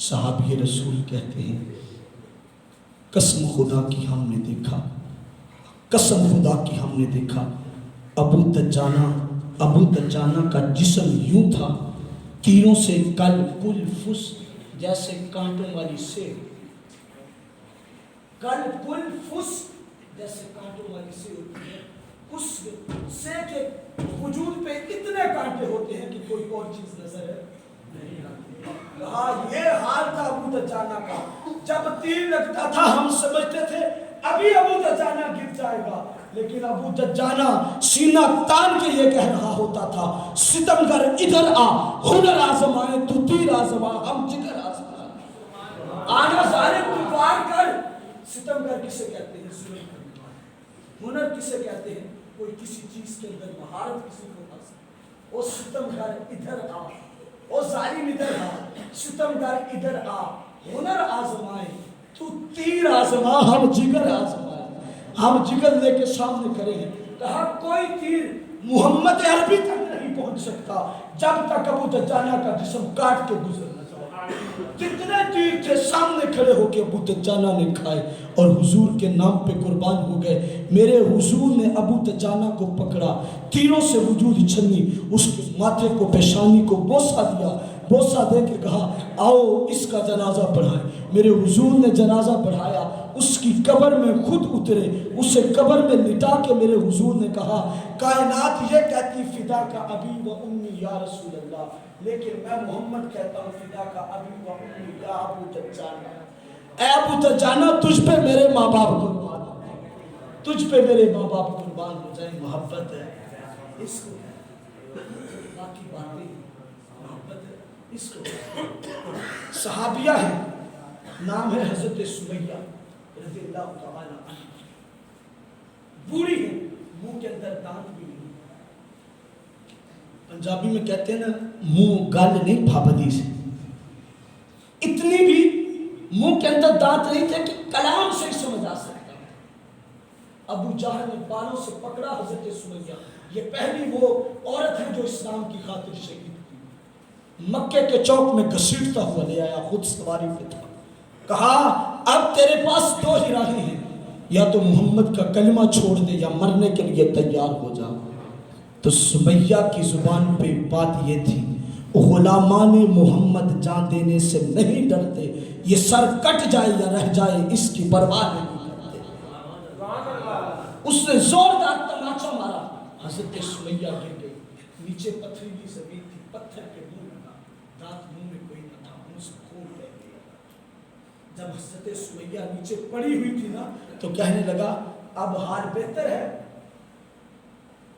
صحابی رسول کہتے ہیں قسم خدا کی ہم نے دیکھا, قسم خدا کی ہم نے دیکھا, ابو دجانہ کا جسم یوں تھا تیروں سے کل کل فس, جیسے کانٹوں والی سیب, کل کل فس جیسے کانٹوں والی سیب ہوتی ہے. اس سے کے وجود پہ اتنے کانٹے ہوتے ہیں کہ کوئی اور چیز نظر نہیں آتی. کہا یہ حال تھا ابو دجانہ کا. جب تیر لگتا تھا ہم سمجھتے تھے ابھی ابو دجانہ گر جائے گا, لیکن ابو دجانہ سینہ تان کے یہ کہہ رہا ہوتا تھا ستمگر ادھر آ, ہنر آزمائے تو تیر آزما, ہم جگر آزمائے. آنا ظالم تو وار کر. ستمگر کسے کہتے ہیں؟ ہنر کسے کہتے ہیں؟ کوئی کسی چیز کے اندر مہارت کسی کو حاصل. او ستمگر ادھر آ, او ظالم ادھر آ, ستمگر ادھر آ, ہنر آزمائے تو تیر آزما, ہم جگر آزمائے. ہم جگر لے کے سامنے کھڑے ہیں. کہا کوئی تیر محمد عربی تک نہیں پہنچ سکتا جب تک ابو دجانہ کا جسم کاٹ کے گزر نہ جائے. جتنے تیر تھے سامنے کھڑے ہو کے ابو دجانہ نے کھائے اور حضور کے نام پہ قربان ہو گئے. میرے حضور نے ابو دجانہ کو پکڑا, تیروں سے وجود چھنی, اس کے ماتھے کو پیشانی کو بوسہ دیا, بوسہ دے کے کہا آؤ اس کا جنازہ پڑھائیں. میرے حضور نے جنازہ پڑھایا, اس کی قبر میں خود اترے, اسے قبر میں لٹا کے میرے حضور نے کہا کائنات یہ کہتی فدا کا ابی و امی یا رسول اللہ, لیکن میں محمد کہتا ہوں فدا کا ابی و امی یا ابو دجانہ. اے ابو دجانہ تجھ پہ میرے ماں باپ قربان ہو جائیں, تجھ پہ میرے ماں باپ قربان ہو جائیں. محبت ہے اس کو, باقی باتیں محبت ہے اس کو. صحابیہ ہے, نام ہے حضرت سمیہ رضی اللہ تعالی عنہ. بوڑھی ہے, منہ کے اندر دانت بھی نہیں. پنجابی میں کہتے ہیں نا منہ گل نہیں پھابدی سے, اتنی بھی منہ کے اندر دانت نہیں تھے کہ کلام سے ہی سمجھ آ سکتا. ابو جہل نے بالوں سے پکڑا حضرت سمیہ. یہ پہلی وہ عورت ہے جو اسلام کی خاطر شہید ہوئی. مکے کے چوک میں گھسیٹتا ہوا لے آیا, خود سواری پہ تھا. کہا اب تیرے پاس 2 ہی راہیں ہیں, یا تو محمد کا کلمہ چھوڑ دے یا مرنے کے لیے تیار ہو جا. تو سمیہ کی زبان پہ بات یہ تھی غلامان محمد جان دینے سے نہیں ڈرتے, یہ سر کٹ جائے یا رہ جائے اس کی پرواہ نہیں کرتے. اس نے زوردار تماچا مارا, حضرت سمیہ گر گئی. نیچے پتھریلی زمین تھی, پتھر کے منہ لگا, دانت منہ میں کوئی نہ تھا. اس کو کہہ دیا۔ جب حضرت سمیہ نیچے پڑی ہوئی تھی نا تو کہنے لگا اب حال بہتر ہے،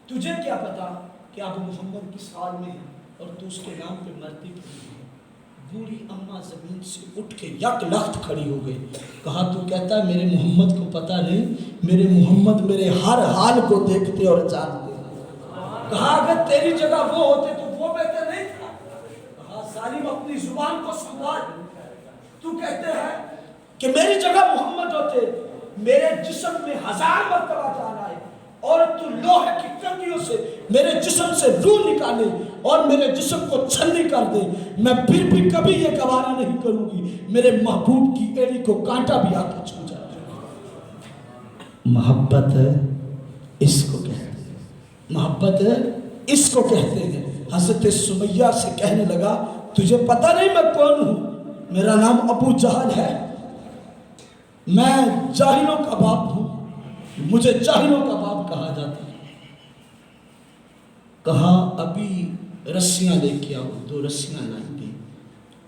تجھے کیا پتا کہ اب محمد کس حال میں ہے اور تو اس کے نام پہ مرتی پڑی ہے۔ بوڑھی اماں زمین سے اٹھ کے یک لخت کھڑی ہو گئی، کہا تو کہتا ہے میرے محمد کو پتا نہیں، میرے محمد میرے ہر حال کو دیکھتے اور جانتے ہیں۔ کہا اگر تیری جگہ وہ ہوتے تو وہ بہتر نہیں تھا۔ کہا ظالم اپنی زبان کو سنبھال، تو کہتے ہیں کہ میری جگہ محمد ہوتے میرے جسم میں 1000 مرتبہ جان آئے اور تو لوہے کی کنگیوں سے میرے جسم سے روح نکالے اور میرے جسم کو چھلنی کر دے، میں پھر بھی کبھی یہ گوارا نہیں کروں گی میرے محبوب کی ایڑی کو کانٹا بھی آ کے چھو جائے۔ محبت اس کو کہتے ہیں، محبت اس کو کہتے ہیں۔ حضرت سمیہ سے کہنے لگا تجھے پتہ نہیں میں کون ہوں؟ میرا نام ابو جہل ہے، میں جاہلوں کا باپ ہوں، مجھے جاہلوں کا باپ کہا جاتا ہے۔ کہا ابھی رسیاں لے کے آؤ، 2 رسیاں لائیں گے،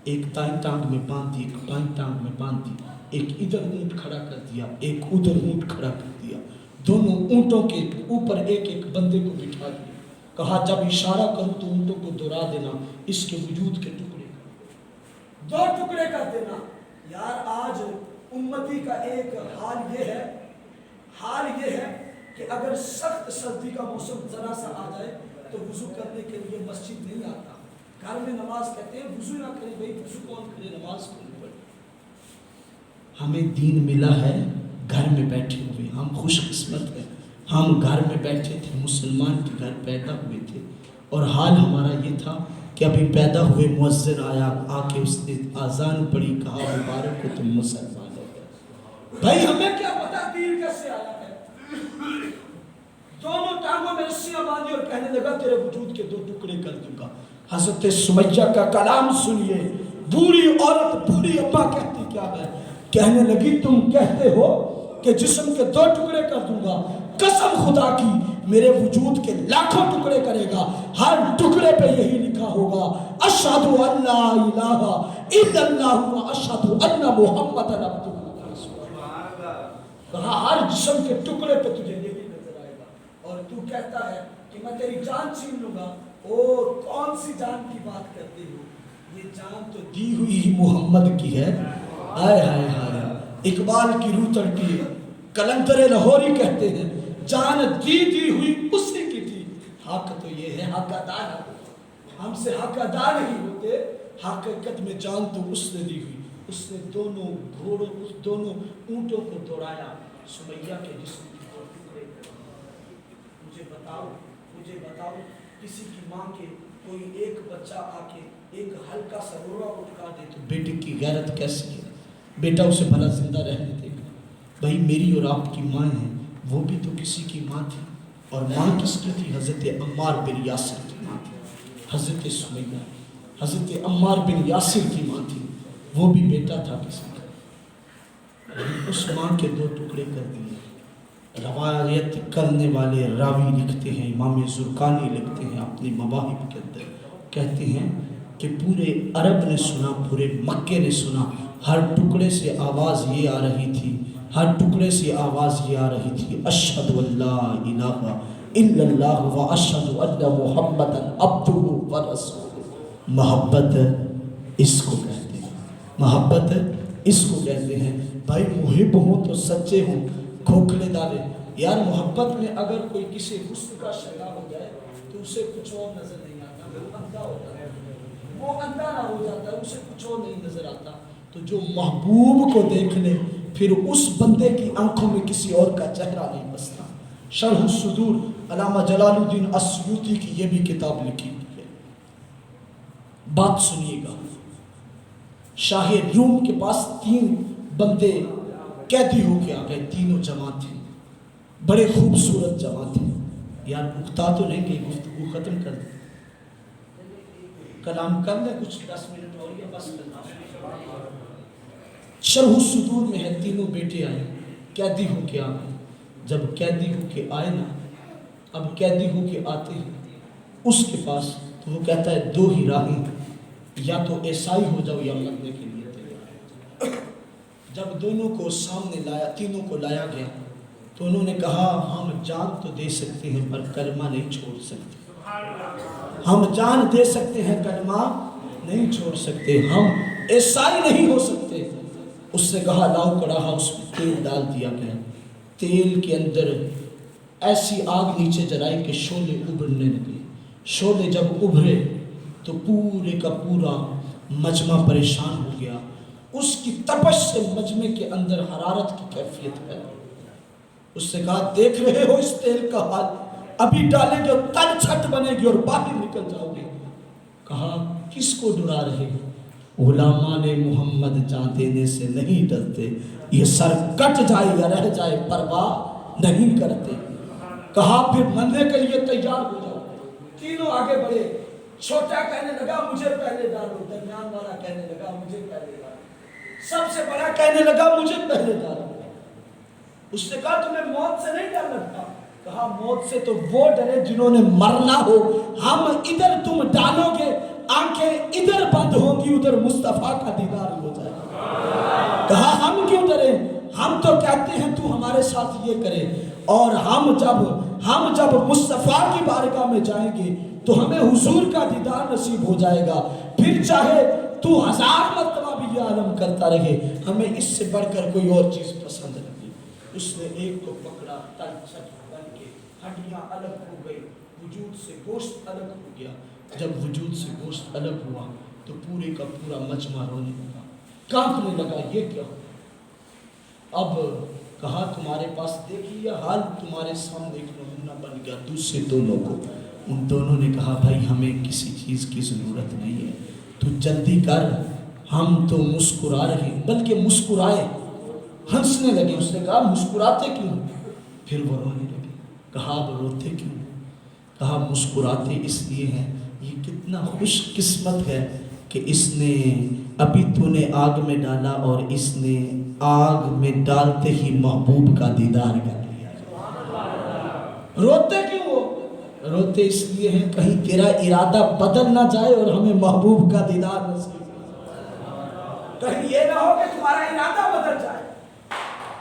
ایک دائیں ٹانگ میں باندھ دی، ایک بائیں ٹانگ میں باندھ دی، ایک ادھر اونٹ کھڑا کر دیا، ایک ادھر اونٹ کھڑا کر دیا، دونوں اونٹوں کے اوپر ایک ایک بندے کو بٹھا دیا۔ کہا جب اشارہ کروں تو اونٹوں کو دوڑا دینا، اس کے وجود کے ٹکڑے کر 2 ٹکڑے کر دینا۔ یار آج امتی کا ایک حال یہ ہے کہ اگر سخت سردی کا موسم ذرا سا آ جائے تو وضو کرنے کے لیے مسجد نہیں آتا، گھر میں نماز کہتے ہیں وضو نہ کرے، بھائی وضو کون کرے، نماز کون پڑھے۔ ہمیں دین ملا ہے گھر میں بیٹھے ہوئے، ہم خوش قسمت ہیں، ہم گھر میں بیٹھے تھے، مسلمان کے گھر پیدا ہوئے تھے، اور حال ہمارا یہ تھا کہ ابھی پیدا ہوئے مؤذن آیا، آ کے اس نے آذان پڑھی، کہا مبارک ہو تم مسلمان ہو گئے۔ بھائی ہمیں کیا پتا دین کیسے آیا ہے۔ دونوں ٹانگوں میں رسیاں باندھی اور کہنے لگا تیرے وجود کے 2 ٹکڑے کر دوں گا۔ حضرت سمیہ کا کلام سنیے، بوڑھی عورت، بوڑھی اماں کہتی کیا ہے، کہنے لگی تم کہتے ہو کہ جسم کے 2 ٹکڑے کر دوں گا، قسم خدا کی میرے وجود کے لاکھوں ٹکڑے کرے گا، ہر ٹکڑے پہ یہی لکھا ہوگا اشہد ان لا الہ الا اللہ و اشہد ان محمد عبدہ و رسولہ۔ کہا ہر جسم کے ٹکڑے پہ تجھے یہی نظر آئے گا، اور تو کہتا ہے کہ میں تیری جان چھین لوں گا۔ اور کون سی جان کی بات کرتے ہو، یہ جان تو دی ہوئی ہی محمد کی ہے۔ ہائے ہائے ہائے، اقبال کی روح تڑپی ہے، کلندر لاہوری کہتے ہیں جان دی ہوئی اسی کی تھی، حق تو یہ ہے حق ادا نہ ہو، ہم سے حق ادا نہیں ہوتے، حقیقت میں جان تو اس نے دی ہوئی۔ اس نے دونوں گھوڑوں، اس دونوں اونٹوں کو دوڑایا، سمیہ کے جسم کے 2 ٹکڑے کر دیے۔ مجھے بتاؤ کسی کی ماں کے کوئی ایک بچہ آ کے ایک ہلکا سا روڑا اٹھا دے تو بیٹے کی غیرت کیسی ہے، بیٹا اسے بھلا زندہ رہنے دے گا؟ بھائی میری اور آپ کی ماں ہیں، وہ بھی تو کسی کی ماں تھی، اور ماں کس کی تھی؟ حضرت عمار بن یاسر کی ماں تھی، حضرت سمیہ حضرت عمار بن یاسر کی ماں تھی، وہ بھی بیٹا تھا کسی کا، اس ماں کے 2 ٹکڑے کر دیے۔ روایت کرنے والے راوی لکھتے ہیں، امام زرقانی لکھتے ہیں اپنی مواہب کے اندر، کہتے ہیں کہ پورے عرب نے سنا، پورے مکے نے سنا، ہر ٹکڑے سے آواز یہ آ رہی تھی، ہر ٹکڑے سے آواز یہ آ رہی تھی اشہد ان لا الہ الا اللہ و اشہد ان محمد عبدہ و رسولہ۔ محبت اس کو کہتے ہیں، محبت اس کو کہتے ہیں۔ بھائی محب ہوں تو سچے ہوں، کھوکھلے دارے۔ یار محبت میں اگر کوئی کسی حسن کا شیدا ہو جائے تو اسے کچھ اور نظر نہیں آتا، وہ اندھا ہوتا ہے، وہ اندھا نہ ہو جاتا ہے، اسے کچھ اور نہیں نظر آتا۔ تو جو محبوب کو دیکھ لے پھر اس بندے کی آنکھوں میں کسی اور کا چہرہ نہیں بستا۔ شرح الصدور علامہ جلال الدین السیوطی کی یہ بھی کتاب لکھی ہوئی ہے، بات سنیے گا۔ شاہ روم کے پاس 3 بندے قیدی ہو کے آ گئے، تینوں جمع تھے، بڑے خوبصورت جمع تھے۔ یار اکتا تو نہیں کہ گفتگو ختم کر دیں، کلام کر لیں کچھ 10 منٹ اور یا بس کرنا۔ شرح الصدور میں ہے، تینوں بیٹے آئے، قیدی ہو کے آ گئے۔ جب قیدی ہو کے آئے نا، اب قیدی ہو کے آتے ہیں اس کے پاس، تو وہ کہتا ہے 2 ہی راہیں، یا تو عیسائی ہو جاؤ یا مرنے کے لیے تیار ہو۔ جب دونوں کو سامنے لایا، تینوں کو لایا گیا، تو انہوں نے کہا ہم جان تو دے سکتے ہیں پر کلمہ نہیں چھوڑ سکتے، ہم جان دے سکتے ہیں کلمہ نہیں چھوڑ سکتے، ہم عیسائی نہیں ہو سکتے۔ اس سے کہا لاؤ کڑاہا، اس میں تیل ڈال دیا گیا، تیل کے اندر ایسی آگ نیچے جلائی کہ شعلے ابھرنے لگے، شعلے جب ابھرے تو پورے کا پورا مجمع پریشان ہو گیا، اس کی تپش سے مجمع کے اندر حرارت کی کیفیت ہے۔ اس سے کہا دیکھ رہے ہو اس تیل کا حال، ابھی ڈالیں گے اور تن چھٹ بنے گی اور باہر نکل جاؤ گے۔ کہا کس کو ڈرا رہے ہو؟ غلامان محمد جان دینے سے نہیں ڈرتے، یہ سر کٹ جائے یا رہ جائے پرواہ نہیں کرتے۔ کہا پھر مرنے کے لیے تیار ہو جاؤ۔ تینوں آگے بڑھے، چھوٹا کہنے لگا مجھے پہلے ڈالو، درمیان والا کہنے لگا مجھے پہلے ڈالو، سب سے بڑا کہنے لگا مجھے پہلے ڈالو۔ اس نے کہا تمہیں موت سے نہیں ڈر لگتا؟ کہا موت سے تو وہ ڈرے جنہوں نے مرنا ہو، ہم ادھر تم ڈالو گے، آنکھیں ادھر بند ہوں گی، ادھر مصطفیٰ کا دیدار ہو جائے گا۔ کہا ہم کیوں ڈرے؟ ہم تو کہتے ہیں تو ہمارے ساتھ یہ کرے، اور ہم جب مصطفیٰ کی بارگاہ میں جائیں گے تو ہمیں حضور کا دیدار نصیب ہو جائے گا، پھر چاہے تو 1000 مرتبہ بھی یہ عالم کرتا رہے، ہمیں اس سے بڑھ کر کوئی اور چیز پسند نہیں۔ اس نے ایک کو پکڑا، تن چھٹ بن کے ہڈیاں الگ ہو گئی، وجود سے گوشت الگ ہو گیا۔ جب وجود سے گوشت الگ ہوا تو پورے کا پورا مجمع رونے لگا، کانپنے لگا، یہ کیا ہو؟ اب کہا تمہارے پاس دیکھیے حال، تمہارے سامنے ایک نمونہ بن گیا دوسرے دونوں کو۔ ان دونوں نے کہا بھائی ہمیں کسی چیز کی ضرورت نہیں ہے، تو جلدی کر، ہم تو مسکرا رہے ہیں، بلکہ مسکرائے، ہنسنے لگے۔ اس نے کہا مسکراتے کیوں؟ پھر وہ رونے لگے۔ کہا اب روتے کیوں؟ کہا مسکراتے اس لیے ہیں، یہ کتنا خوش قسمت ہے کہ اس نے ابھی تو نے آگ میں ڈالا اور اس نے آگ میں ڈالتے ہی محبوب کا دیدار کر لیا۔ روتے کیوں ہو؟ روتے اس لیے ہیں کہیں تیرا ارادہ بدل نہ جائے اور ہمیں محبوب کا دیدار نصیب ہو، کہیں یہ نہ ہو کہ تمہارا ارادہ بدل جائے۔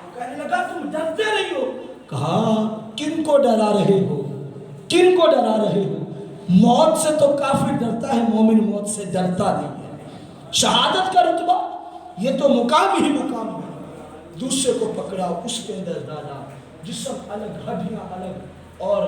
وہ کہنے لگا تم ڈرتے نہیں ہو؟ کہا کن کو ڈرا رہے ہو؟ کن کو ڈرا رہے ہو؟ موت سے تو کافر ڈرتا ہے، مومن موت سے ڈرتا نہیں ہے۔ شہادت کا رتبہ یہ تو مقام ہی مقام ہے۔ دوسرے کو پکڑا، اس کے اندر ڈالا، جسم الگ، ہڈیاں الگ، اور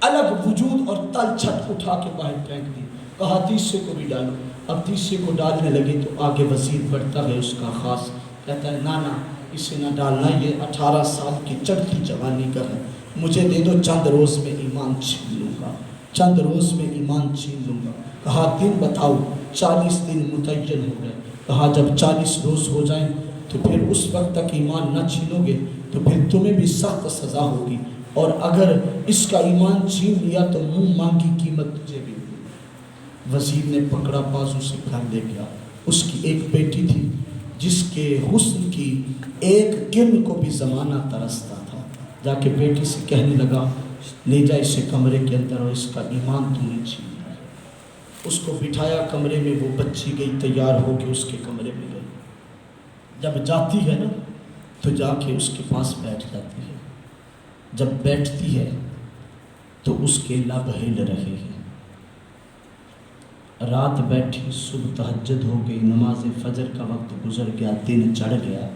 الگ وجود اور تل چھٹ اٹھا کے باہر پھینک دی۔ کہا تیسرے کو بھی ڈالو۔ اب تیسرے کو ڈالنے لگے تو آگے وزیر بڑھتا ہے، اس کا خاص کہتا ہے نانا اسے نہ ڈالنا، یہ 18 سال کی چڑھتی جوانی کا ہے، مجھے دے دو، چند روز میں ایمان چھین لوں گا، چند روز میں ایمان چھین لوں گا۔ کہا دن بتاؤ، 40 دن متعین ہو گئے۔ کہا جب 40 روز ہو جائیں تو پھر اس وقت تک ایمان نہ چھینو گے تو پھر تمہیں بھی سخت سزا ہوگی، اور اگر اس کا ایمان چھین لیا تو منہ مانگی قیمت تجھے بھی ہوگی۔ وزیر نے پکڑا، بازو سے گھر لے گیا۔ اس کی ایک بیٹی تھی جس کے حسن کی ایک کرن کو بھی زمانہ ترستا تھا، جا کے بیٹی سے کہنے لگا لے جا اسے کمرے کے اندر اور اس کا ایمان تو نے چھین لیا۔ اس کو بٹھایا کمرے میں، وہ بچی گئی تیار ہو کے اس کے کمرے میں گئی۔ جب جاتی ہے نا تو جا کے اس کے پاس بیٹھ جاتی ہے۔ جب بیٹھتی ہے تو اس کے لب ہل رہے ہیں۔ رات بیٹھی، صبح تہجد ہو گئی، نماز فجر کا وقت گزر گیا، دن چڑھ گیا،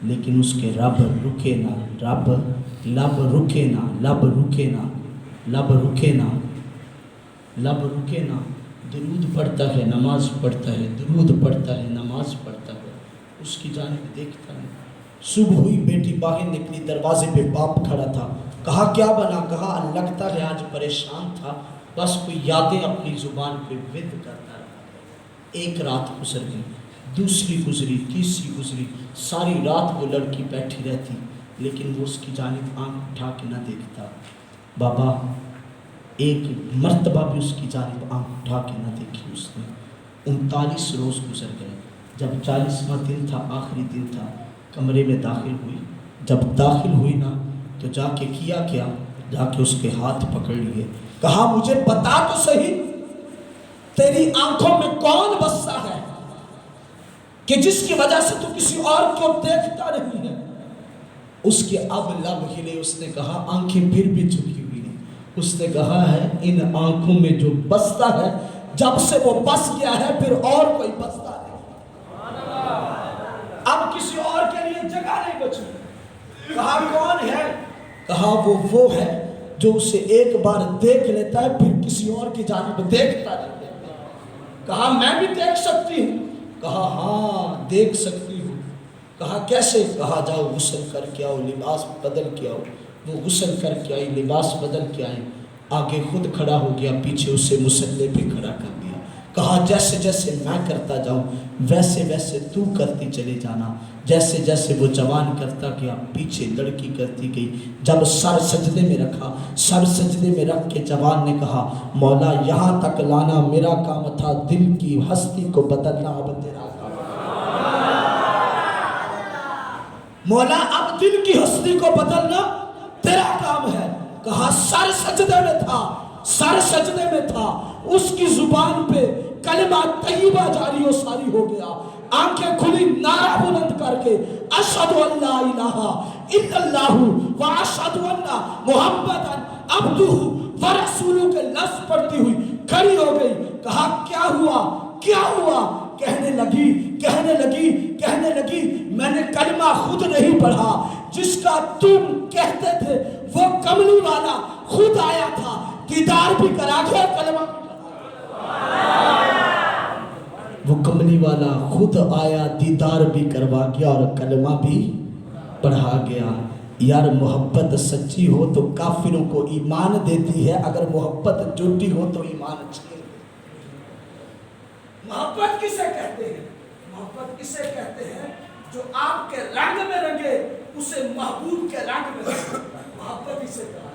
لیکن اس کے رب رکے نہ، لب رکے نہ، لب رکے نہ، لب رکے نہ، لب رکے نہ۔ درود پڑھتا ہے، نماز پڑھتا ہے، درود پڑھتا ہے، نماز پڑھتا ہے، اس کی جانب دیکھتا ہے۔ صبح ہوئی، بیٹی باہر نکلی، دروازے پہ باپ کھڑا تھا۔ کہا کیا بنا؟ کہا لگتا ہے آج پریشان تھا، بس کوئی یادیں اپنی زبان پہ ود کرتا رہا۔ ایک رات گزر گئی، دوسری گزری، تیسری گزری، ساری رات وہ لڑکی بیٹھی رہتی، لیکن وہ اس کی جانب آنکھ اٹھا کے نہ دیکھتا۔ بابا ایک مرتبہ بھی اس کی جانب آنکھ اٹھا کے نہ دیکھی اس نے۔ 39 روز گزر گئے۔ جب 40واں دن تھا، آخری دن تھا، کمرے میں داخل ہوئی۔ جب داخل ہوئی نا تو جا کے کیا، جا کے اس کے ہاتھ پکڑ لیے۔ کہا مجھے بتا تو صحیح تیری آنکھوں میں کون بستا ہے کہ جس کی وجہ سے تو کسی اور کو دیکھتا نہیں ہے؟ اس کے اب لب ہلے، اس نے کہا آنکھیں پھر بھی جھکی ہوئی ہیں، اس نے کہا ہے ان آنکھوں میں جو بستا ہے جب سے وہ بس گیا ہے پھر اور کوئی بستا نہیں، اب کسی اور کے لیے جگہ نہیں بچی۔ کہا کون ہے؟ کہا وہ ہے جو اسے ایک بار دیکھ لیتا ہے پھر کسی اور کی جانب دیکھتا نہیں ہے۔ کہا میں بھی دیکھ سکتی ہوں؟ کہا ہاں دیکھ سکتی ہوں۔ کہا کیسے؟ کہا جاؤ غسل کر کے آؤ، لباس بدل کے آؤ۔ وہ غسل کر کے آئی، لباس بدل کے آئی، آگے خود کھڑا ہو گیا، پیچھے اسے مصلی پہ کھڑا کر دیا۔ کہا جیسے جیسے میں کرتا جاؤں ویسے ویسے تو کرتی چلے جانا۔ جیسے جیسے وہ جوان کرتا گیا پیچھے لڑکی کرتی گئی۔ جب سر سجدے میں رکھا، سر سجدے میں رکھ کے جوان نے کہا مولا یہاں تک لانا میرا کام تھا، دل کی ہستی کو بدلنا اب تیرا کام۔ مولا اب دل کی ہستی کو بدلنا تیرا کام ہے۔ کہا سر سجدے میں تھا، سر سجدے میں تھا، اس کی زبان پہ کلمہ طیبہ جاری و ساری ہو گیا۔ آنکھیں کھلی، نعرہ بلند کر کے اشہد ان لا الہ الا اللہ و اشہد ان محمدا عبدہ و رسولہ کے لفظ پڑھتی ہوئی کھڑی ہو گئی۔ کہا کیا ہوا کیا ہوا؟ کہنے لگی میں نے کلمہ خود نہیں پڑھا، جس کا تم کہتے تھے وہ کملی والا خود آیا تھا، دیدار بھی کرا گیا، کلمہ وہ کملی والا خود آیا، دیدار بھی کروا گیا اور کلمہ بھی پڑھا گیا۔ یار محبت سچی ہو تو کافروں کو ایمان دیتی ہے، اگر محبت جھوٹی ہو تو ایمان چھین۔ محبت کسے کہتے ہیں؟ محبت کسے کہتے ہیں؟ جو آپ کے رنگ میں رنگے اسے محبوب کے رنگ میں رنگے، محبت اسے کہا ہے۔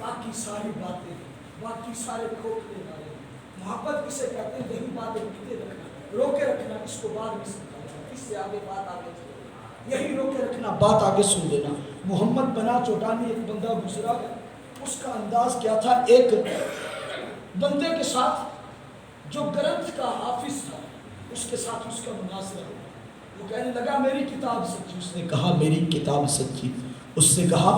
باقی ساری باتیں، باقی سارے کھوکھلے والے، محبت کسے کہتے ہیں؟ یہی باتیں کتے رکھنا، روکے رکھنا، اس کو بعد میں سمجھانا، اس سے آگے بات آگے چلے، یہی روکے رکھنا، بات آگے سن لینا۔ محمد بنا چوٹانی ایک بندہ گزرا ہے، اس کا انداز کیا تھا؟ ایک بندے کے ساتھ جو گرنتھ کا حافظ تھا اس کے ساتھ اس کا مناظرہ ہوا۔ وہ کہنے لگا میری کتاب سچی، اس نے کہا میری کتاب سچی۔ اس نے کہا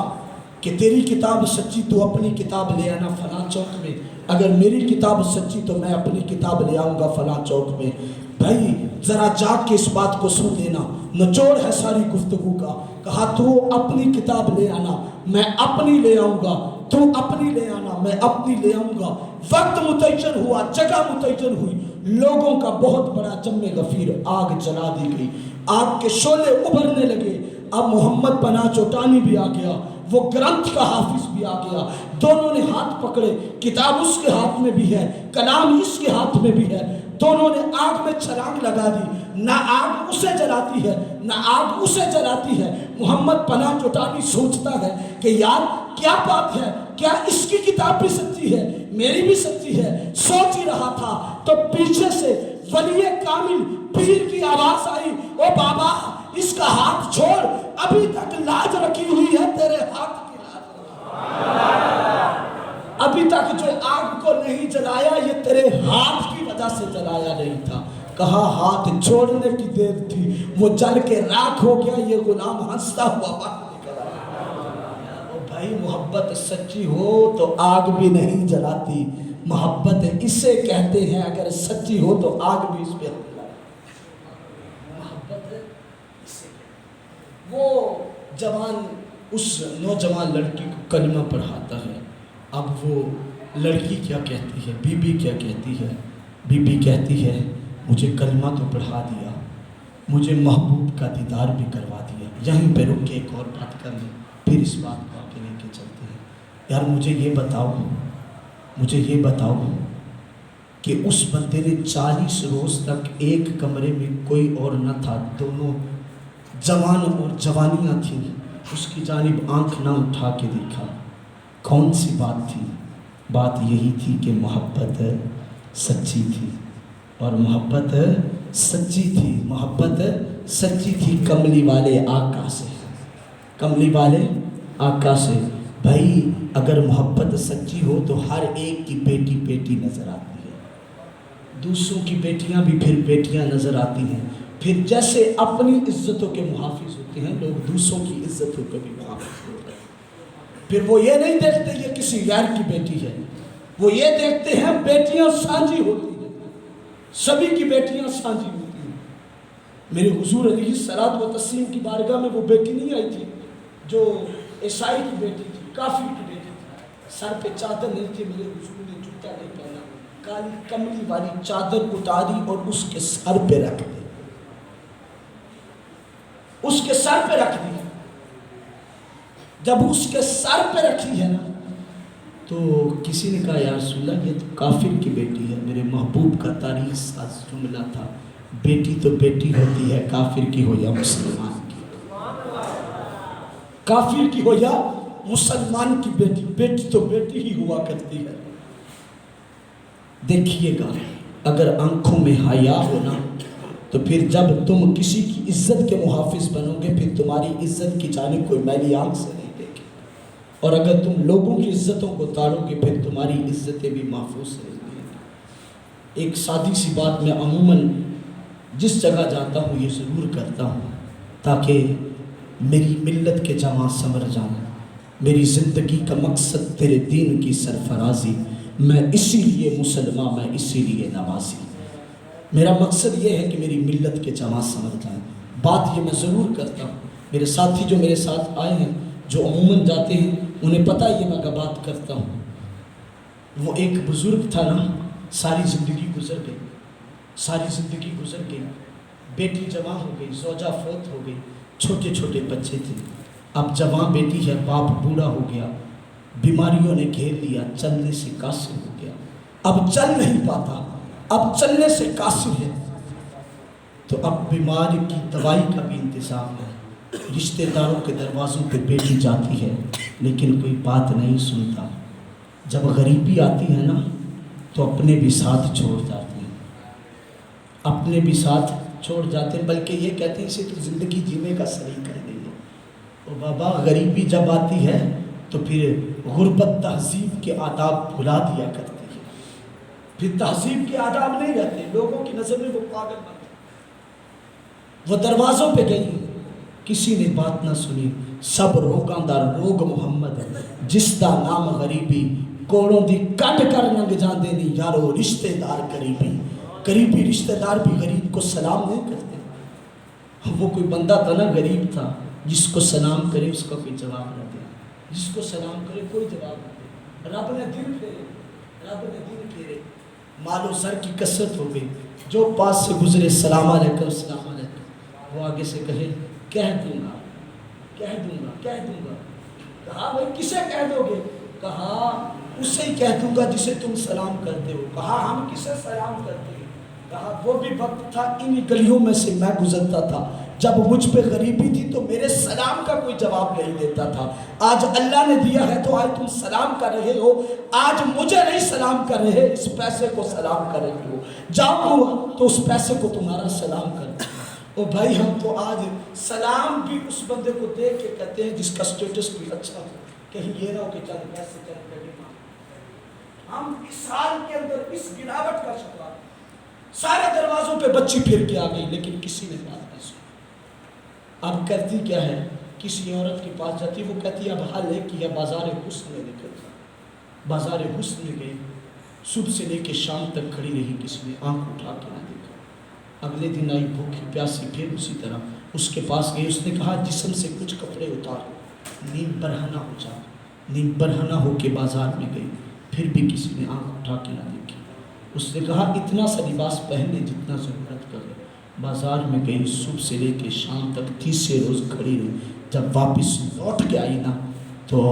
کہ تیری کتاب سچی تو اپنی کتاب لے آنا فلاں چوک میں، اگر میری کتاب سچی تو میں اپنی کتاب لے آؤں گا فلاں چوک میں۔ بھائی ذرا جاگ کے اس بات کو سن لینا، نچوڑ ہے ساری گفتگو کا۔ کہا تو اپنی کتاب لے آنا، میں اپنی لے آؤں گا، تو اپنی لے آنا، میں اپنی لے آؤں گا۔ وقت متعین ہوا، جگہ متعین ہوئی، لوگوں کا بہت بڑا جم غفیر، آگ جلا دی گئی، آگ کے شعلے ابھرنے لگے۔ اب محمد بنا چوٹانی بھی آ گیا، وہ گرنتھ کا حافظ بھی آ گیا، دونوں نے ہاتھ پکڑے، کتاب اس کے ہاتھ میں بھی ہے، کلام اس کے ہاتھ میں بھی ہے، دونوں نے آگ میں چھلانگ لگا دی، نہ آگ اسے جلاتی ہے نہ آگ اسے جلاتی ہے۔ محمد پناہ چوٹانی سوچتا ہے کہ یار کیا بات ہے، کیا اس کی کتاب بھی سچی ہے، میری بھی سچی ہے؟ سوچ ہی رہا تھا تو پیچھے سے ولی کامل پیر کی آواز آئی، او بابا اس کا ہاتھ چھوڑ، ابھی تک لاج رکھی ہوئی ہے تیرے ہاتھ کی لاج، ابھی تک جو آگ کو نہیں جلایا یہ تیرے ہاتھ کی وجہ سے جلایا نہیں تھا۔ کہا ہاتھ چھوڑنے کی دیر تھی، وہ جل کے راکھ ہو گیا، یہ غلام ہنستا ہوا باہر نکل آیا۔ او بھائی محبت سچی ہو تو آگ بھی نہیں جلاتی، محبت اسے کہتے ہیں اگر سچی ہو تو آگ بھی اس پہ محبت اسے کہتے ہیں۔ وہ جوان اس نوجوان لڑکی کو کلمہ پڑھاتا ہے۔ اب وہ لڑکی کیا کہتی ہے، بی بی کیا کہتی ہے؟ بی بی کہتی ہے مجھے کلمہ تو پڑھا دیا، مجھے محبوب کا دیدار بھی کروا دیا۔ یہیں پہ رک کے ایک اور بات کر لیں، پھر اس بات کو آگے لے کے چلتے ہیں۔ یار مجھے یہ بتاؤ کہ اس بندے نے 40 روز تک ایک کمرے میں کوئی اور نہ تھا، دونوں جوان اور جوانیاں تھیں، اس کی جانب آنکھ نہ اٹھا کے دیکھا۔ کون سی بات تھی؟ بات یہی تھی کہ محبت سچی تھی، اور محبت سچی تھی، محبت سچی تھی کملی والے آقا سے، کملی والے آقا سے۔ بھائی اگر محبت سچی ہو تو ہر ایک کی بیٹی بیٹی نظر آتی ہے، دوسروں کی بیٹیاں بھی پھر بیٹیاں نظر آتی ہیں، پھر جیسے اپنی عزتوں کے محافظ ہوتے ہیں لوگ دوسروں کی عزتوں کے بھی محافظ ہوتے ہیں۔ پھر وہ یہ نہیں دیکھتے یہ کسی غیر کی بیٹی ہے، وہ یہ دیکھتے ہیں بیٹیاں سانجی ہوتی ہیں، سبھی کی بیٹیاں سانجی ہوتی ہیں۔ میرے حضور علیہ الصلوۃ والتسلیم کی بارگاہ میں وہ بیٹی نہیں آئی تھی جو عیسائی کی بیٹی تھی، کافر کی بیٹی تھی، سر پہ چادر نہیں تھی، میرے حضور نے جوتا نہیں پہنا، کالی کملی والی چادر اتاری اور اس کے سر پہ رکھ دی، اس کے سر پہ رکھ دی۔ جب اس کے سر پہ رکھی ہے نا تو کسی نے کہا یا رسول اللہ یہ تو کافر کی بیٹی ہے۔ میرے محبوب کا تاریخ ساز جملہ تھا، بیٹی تو بیٹی ہوتی ہے، کافر کی ہو یا مسلمان کی، کافر کی ہو یا مسلمان کی بیٹی، بیٹی تو بیٹی ہی ہوا کرتی ہے۔ دیکھیے گا اگر آنکھوں میں حیا ہونا تو پھر جب تم کسی کی عزت کے محافظ بنو گے پھر تمہاری عزت کی جانب کوئی میلی آنکھ سے نہیں دیکھے، اور اگر تم لوگوں کی عزتوں کو تاڑو گے پھر تمہاری عزتیں بھی محفوظ رہیں گی۔ ایک سادی سی بات میں عموماً جس جگہ جاتا ہوں یہ ضرور کرتا ہوں تاکہ میری ملت کے جوان سمر جائیں، میری زندگی کا مقصد تیرے دین کی سرفرازی، میں اسی لیے مسلمان، میں اسی لیے نمازی، میرا مقصد یہ ہے کہ میری ملت کے جوان سمر جائیں۔ بات یہ میں ضرور کرتا ہوں، میرے ساتھی جو میرے ساتھ آئے ہیں جو عموماً جاتے ہیں انہیں پتہ یہ میں بات کرتا ہوں۔ وہ ایک بزرگ تھا نا، ساری زندگی گزر گئی، ساری زندگی گزر گئی، بیٹی جوان ہو گئی، زوجہ فوت ہو گئی، چھوٹے چھوٹے بچے تھے، اب جوان بیٹی ہے، باپ بوڑھا ہو گیا، بیماریوں نے گھیر لیا، چلنے سے قاصر ہو گیا، اب چل نہیں پاتا، اب چلنے سے قاصر ہے، تو اب بیمار کی دوائی کا بھی انتظام ہے، رشتہ داروں کے دروازوں پہ بیٹی جاتی ہے لیکن کوئی بات نہیں سنتا، جب غریبی آتی ہے نا تو اپنے بھی ساتھ چھوڑ جاتے ہیں، اپنے بھی ساتھ چھوڑ جاتے ہیں، بلکہ یہ کہتے ہیں اسے تو زندگی جینے کا سلیقہ نہیں ہے۔ اور بابا غریبی جب آتی ہے تو پھر غربت تہذیب کے آداب بھلا دیا کرتی ہے، پھر تہذیب کے آداب نہیں رہتے، لوگوں کی نظر میں وہ پاگل بن گئے۔ وہ دروازوں پہ گئی، کسی نے بات نہ سنی، سب روگاں دا روگ محمد جس دا نام غریبی، کوڑوں دی کٹ کر ننگ جاندے نہیں یارو رشتہ دار قریبی، قریبی رشتہ دار بھی غریب کو سلام نہیں کرتے۔ وہ کوئی بندہ تھا نا غریب تھا، جس کو سلام کرے اس کا کوئی جواب نہ دے، جس کو سلام کرے کوئی جواب نہ دے۔ رب نے دل پھیرے، رب نے دل پھیرے، مال و زر کی کثرت ہو گئی، جو پاس سے گزرے سلام علیکم السلام علیکم، وہ آگے سے کہے کہہ دوں گا کہہ دوں گا کہہ دوں گا۔ کہا بھائی کسے کہہ دو گے؟ کہا اسے ہی کہہ دوں گا جسے تم سلام کرتے ہو۔ کہا ہم کسے سلام کرتے ہیں؟ کہا وہ بھی وقت تھا انہی گلیوں میں سے میں گزرتا تھا، جب مجھ پہ غریبی تھی تو میرے سلام کا کوئی جواب نہیں دیتا تھا، آج اللہ نے دیا ہے تو آج تم سلام کر رہے ہو، آج مجھے نہیں سلام کر رہے، اس پیسے کو سلام کر رہے ہو، جاؤ تو اس پیسے کو تمہارا سلام کر دو۔ او بھائی ہم تو آج سلام بھی اس بندے کو دیکھ کے کہتے ہیں جس کا سٹیٹس کوئی اچھا ہو، کہیں یہ نہ ہو کہ چند پیسے چند پیسے ہم اس حال کے اندر اس گراوٹ کا شکار، سارے دروازوں پہ بچی پھر کے آ گئی لیکن کسی نے بات نہیں سنی۔ اب کرتی کیا ہے، کسی عورت کے پاس جاتی، وہ کہتی ہے اب حل ہے کہ بازار حسن میں نکل جا، بازار حسن میں گئی، صبح سے لے کے شام تک کھڑی رہی، کسی نے آنکھ اٹھا کے نہ دیکھا۔ اگلے دن آئی بھوکی پیاسی، پھر اسی طرح اس کے پاس گئی، اس نے کہا جسم سے کچھ کپڑے اتار، نیم برہنہ ہو جا، نیم برہنہ ہو کے بازار میں گئی، پھر بھی کسی نے آنکھ اٹھا کے نہ دیکھی۔ اس نے کہا اتنا سا لباس پہن لے جتنا ضرورت کرے، بازار میں گئی، صبح سے لے کے شام تک 30 روز کھڑی رہی، جب واپس لوٹ کے آئی نا تو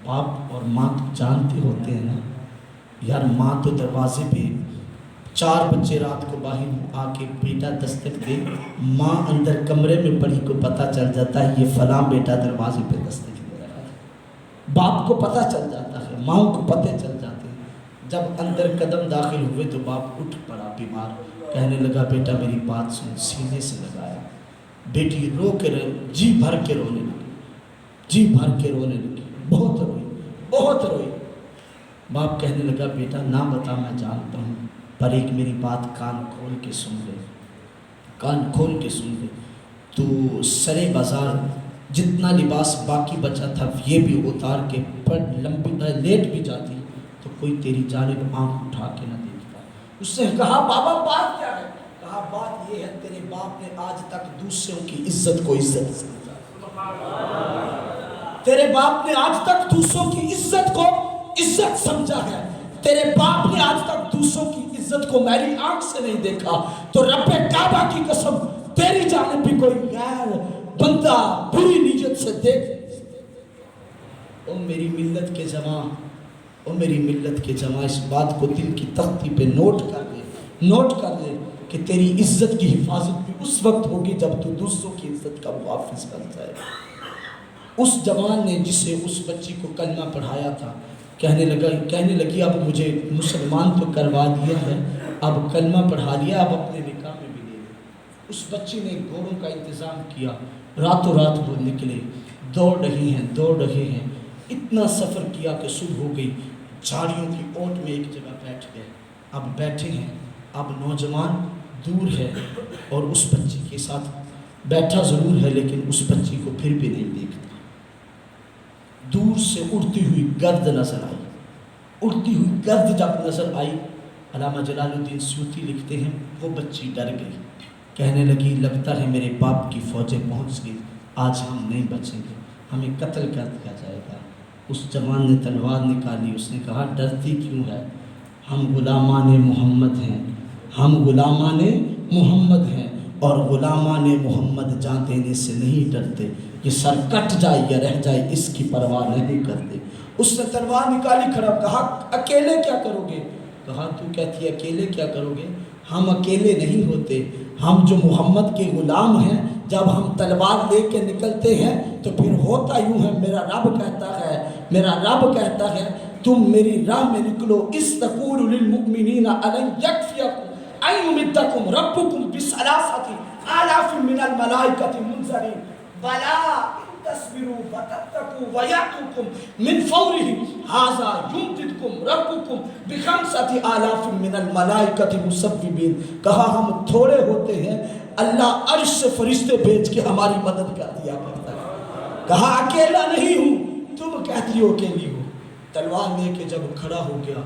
باپ اور ماں تو جانتے ہوتے ہیں نا یار، ماں تو دروازے پہ 4 بجے رات کو باہر آ کے بیٹا دستک دے، ماں اندر کمرے میں پڑی کو پتہ چل جاتا ہے یہ فلاں بیٹا دروازے پہ دستک دے رہا ہے، باپ کو پتہ چل جاتا ہے، ماں کو پتہ چل جاتے ہیں۔ جب اندر قدم داخل ہوئے تو باپ اٹھ پڑا بیمار، کہنے لگا بیٹا میری بات سن، سینے سے لگایا، بیٹی رو کے جی بھر کے رونے لگی، جی بھر کے رونے لگی، بہت روئی بہت روئی۔ باپ کہنے لگا بیٹا نہ بتا میں جانتا ہوں پر ایک میری بات کان کھول کے سن لے، کان کھول کے سن لے، تو سرے بازار جتنا لباس باقی بچا تھا یہ بھی اتار کے پر لمبی لیٹ بھی جاتی تو کوئی تیری جانب آنکھ اٹھا کے نہ دیکھتا۔ اس نے کہا بابا بات کیا ہے؟ کہا بات یہ ہے تیرے باپ نے آج تک دوسروں کی عزت کو عزت سمجھا، تیرے باپ نے آج تک دوسروں کی عزت کو عزت سمجھا ہے، تیرے باپ نے آج تک دوسروں کی عزت کو میری آنکھ سے نہیں دیکھا، تو رب کعبہ کی قسم تیری جانب بھی کوئی غیر بندہ بری نیت سے دیکھ۔ او میری ملت کے جماع، او میری ملت کے جماع، اس بات کو دل کی تختی پہ نوٹ کر لے، نوٹ کر لے کہ تیری عزت کی حفاظت بھی اس وقت ہوگی جب تو دوسروں کی عزت کا محافظ بن جائے۔ اس جوان نے جسے اس بچی کو کلمہ پڑھایا تھا کہنے لگی اب مجھے مسلمان تو کروا دیا ہے، اب کلمہ پڑھا دیا، اب اپنے نکاح میں بھی لے لے۔ اس بچی نے گھوڑوں کا انتظام کیا، راتوں رات وہ نکلے، دوڑ رہے ہیں، اتنا سفر کیا کہ صبح ہو گئی، جھاڑیوں کی اوٹ میں ایک جگہ بیٹھ گئے۔ اب بیٹھے ہیں، اب نوجوان دور ہے اور اس بچی کے ساتھ بیٹھا ضرور ہے لیکن اس بچی کو پھر بھی نہیں دیکھتا۔ دور سے اڑتی ہوئی گرد نظر آئی، اڑتی ہوئی گرد جب نظر آئی، علامہ جلال الدین سیوطی لکھتے ہیں وہ بچی ڈر گئی، کہنے لگی لگتا ہے میرے باپ کی فوجیں پہنچ گئی، آج ہم نہیں بچیں گے، ہمیں قتل کر دیا جائے گا۔ اس جوان نے تلوار نکالی، اس نے کہا ڈرتی کیوں ہے؟ ہم غلامان محمد ہیں، ہم غلامان محمد ہیں، اور غلامان محمد جان دینے سے نہیں ڈرتے، یہ سر کٹ جائے یا رہ جائے اس کی پرواہ نہیں کرتے۔ اس نے تلوار نکالی، کھڑا، کہا اکیلے کیا کرو گے؟ کہا تو کہتی ہے اکیلے کیا کرو گے؟ ہم اکیلے نہیں ہوتے، ہم جو محمد کے غلام ہیں جب ہم تلوار لے کے نکلتے ہیں تو پھر ہوتا یوں ہے، میرا رب کہتا ہے تم میری راہ میں نکلو، استقول للمؤمنین الن یکفیکم ان یمدکم ربکم بثلاثۃ آلاف من الملائکۃ منزلین بلا ان تصبروا وتتقوا ویأتوکم من فورہ ھذا یمددکم ربکم بخمسۃ آلاف من الملائکۃ مصوبین۔ کہا ہم تھوڑے ہوتے ہیں، اللہ عرش سے فرشتے بھیج کے ہماری مدد کر دیا کرتا ہے۔ کہا اکیلا نہیں ہوں، تم کہتی ہو اکیلی ہو۔ تلوار لے کے جب کھڑا ہو گیا،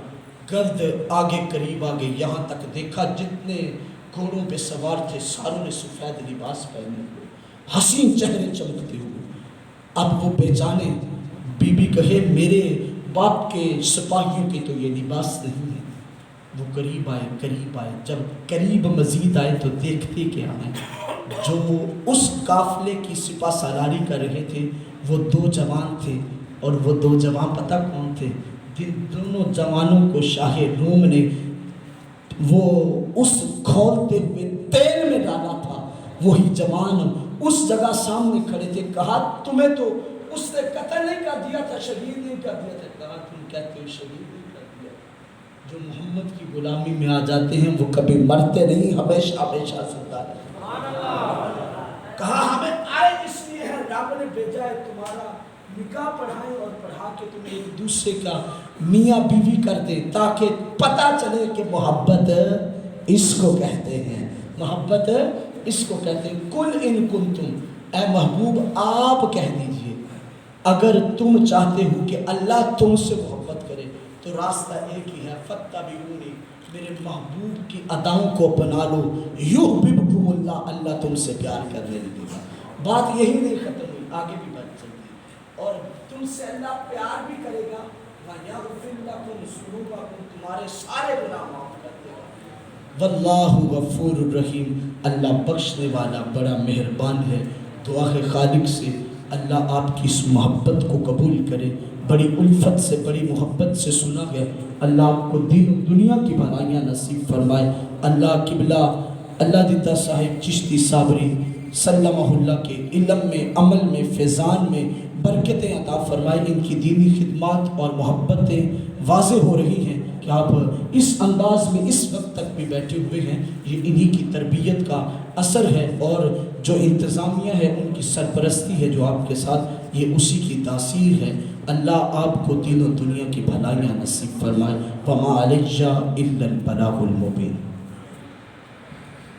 گرد آگے قریب آگے، یہاں تک دیکھا جتنے گھوڑوں پہ سوار تھے ساروں نے سفید لباس پہنے ہوئے، حسین چہرے چمکتے ہوئے۔ اب وہ پہچانے، بی بی کہے میرے باپ کے سپاہیوں کے تو یہ لباس نہیں ہے۔ وہ قریب آئے، جب قریب مزید آئے تو دیکھتے کیا ہیں، جو اس قافلے کی سپہ سالاری کر رہے تھے وہ دو جوان تھے، اور وہ دو جوان پتہ کون تھے؟ جن دونوں جوانوں کو شاہ روم نے وہ اس کھولتے ہوئے تیل میں ڈالا تھا، وہی جوان اس جگہ سامنے کھڑے تھے۔ کہا تمہیں تو اس نے قتل نہیں کر دیا تھا، شہید نہیں کر دیا تھا؟ کہا تم کہتے ہو شہید نہیں کر دیا؟ جو محمد کی غلامی میں آ جاتے ہیں وہ کبھی مرتے نہیں، ہمیشہ ہمیشہ زندہ رہتے۔ کہا ہمیں آئے اس لیے ہے، رب نے بھیجا ہے تمہارا نکاح پڑھائیں اور پڑھا کے تمہیں ایک دوسرے کا میاں بیوی کر دے، تاکہ پتہ چلے کہ محبت اس کو کہتے ہیں، محبت اس کو کہتے ہیں۔ کل ان کنتم، اے محبوب آپ کہہ دیجئے اگر تم چاہتے ہو کہ اللہ تم سے محبت کرے تو راستہ ایک ہی ہے، فاتبعونی، میرے محبوب کی اداؤں کو اپنا لو، یحببکم اللہ، اللہ تم سے پیار کرنے لگے گا۔ بات یہی نہیں ختم ہوئی، آگے بھی بات چلتی ہے، اور تم سے اللہ پیار بھی کرے گا، وَيَغْفِرْ لَكُمْ ذُنُوبَكُمْ، تمہارے سارے گناہ معاف کر دے گا۔ واللہ غفور الرحیم، اللہ بخشنے والا بڑا مہربان ہے۔ دعا ہے خالق سے اللہ آپ کی اس محبت کو قبول کرے، بڑی الفت سے بڑی محبت سے سنا ہے، اللہ آپ کو دین و دنیا کی بھلائیاں نصیب فرمائے۔ اللہ قبلہ اللہ دیتا صاحب چشتی صابری سلمہ اللہ کے علم میں، عمل میں، فیضان میں برکتیں عطا فرمائے۔ ان کی دینی خدمات اور محبتیں واضح ہو رہی ہیں کہ آپ اس انداز میں اس وقت تک بھی بیٹھے ہوئے ہیں، یہ انہی کی تربیت کا اثر ہے، اور جو انتظامیہ ہے ان کی سرپرستی ہے جو آپ کے ساتھ یہ اسی کی تاثیر ہے۔ اللہ آپ کو دین و دنیا کی بھلائیاں نصیب فرمائے۔ وما علیہ الا البلاغ المبین۔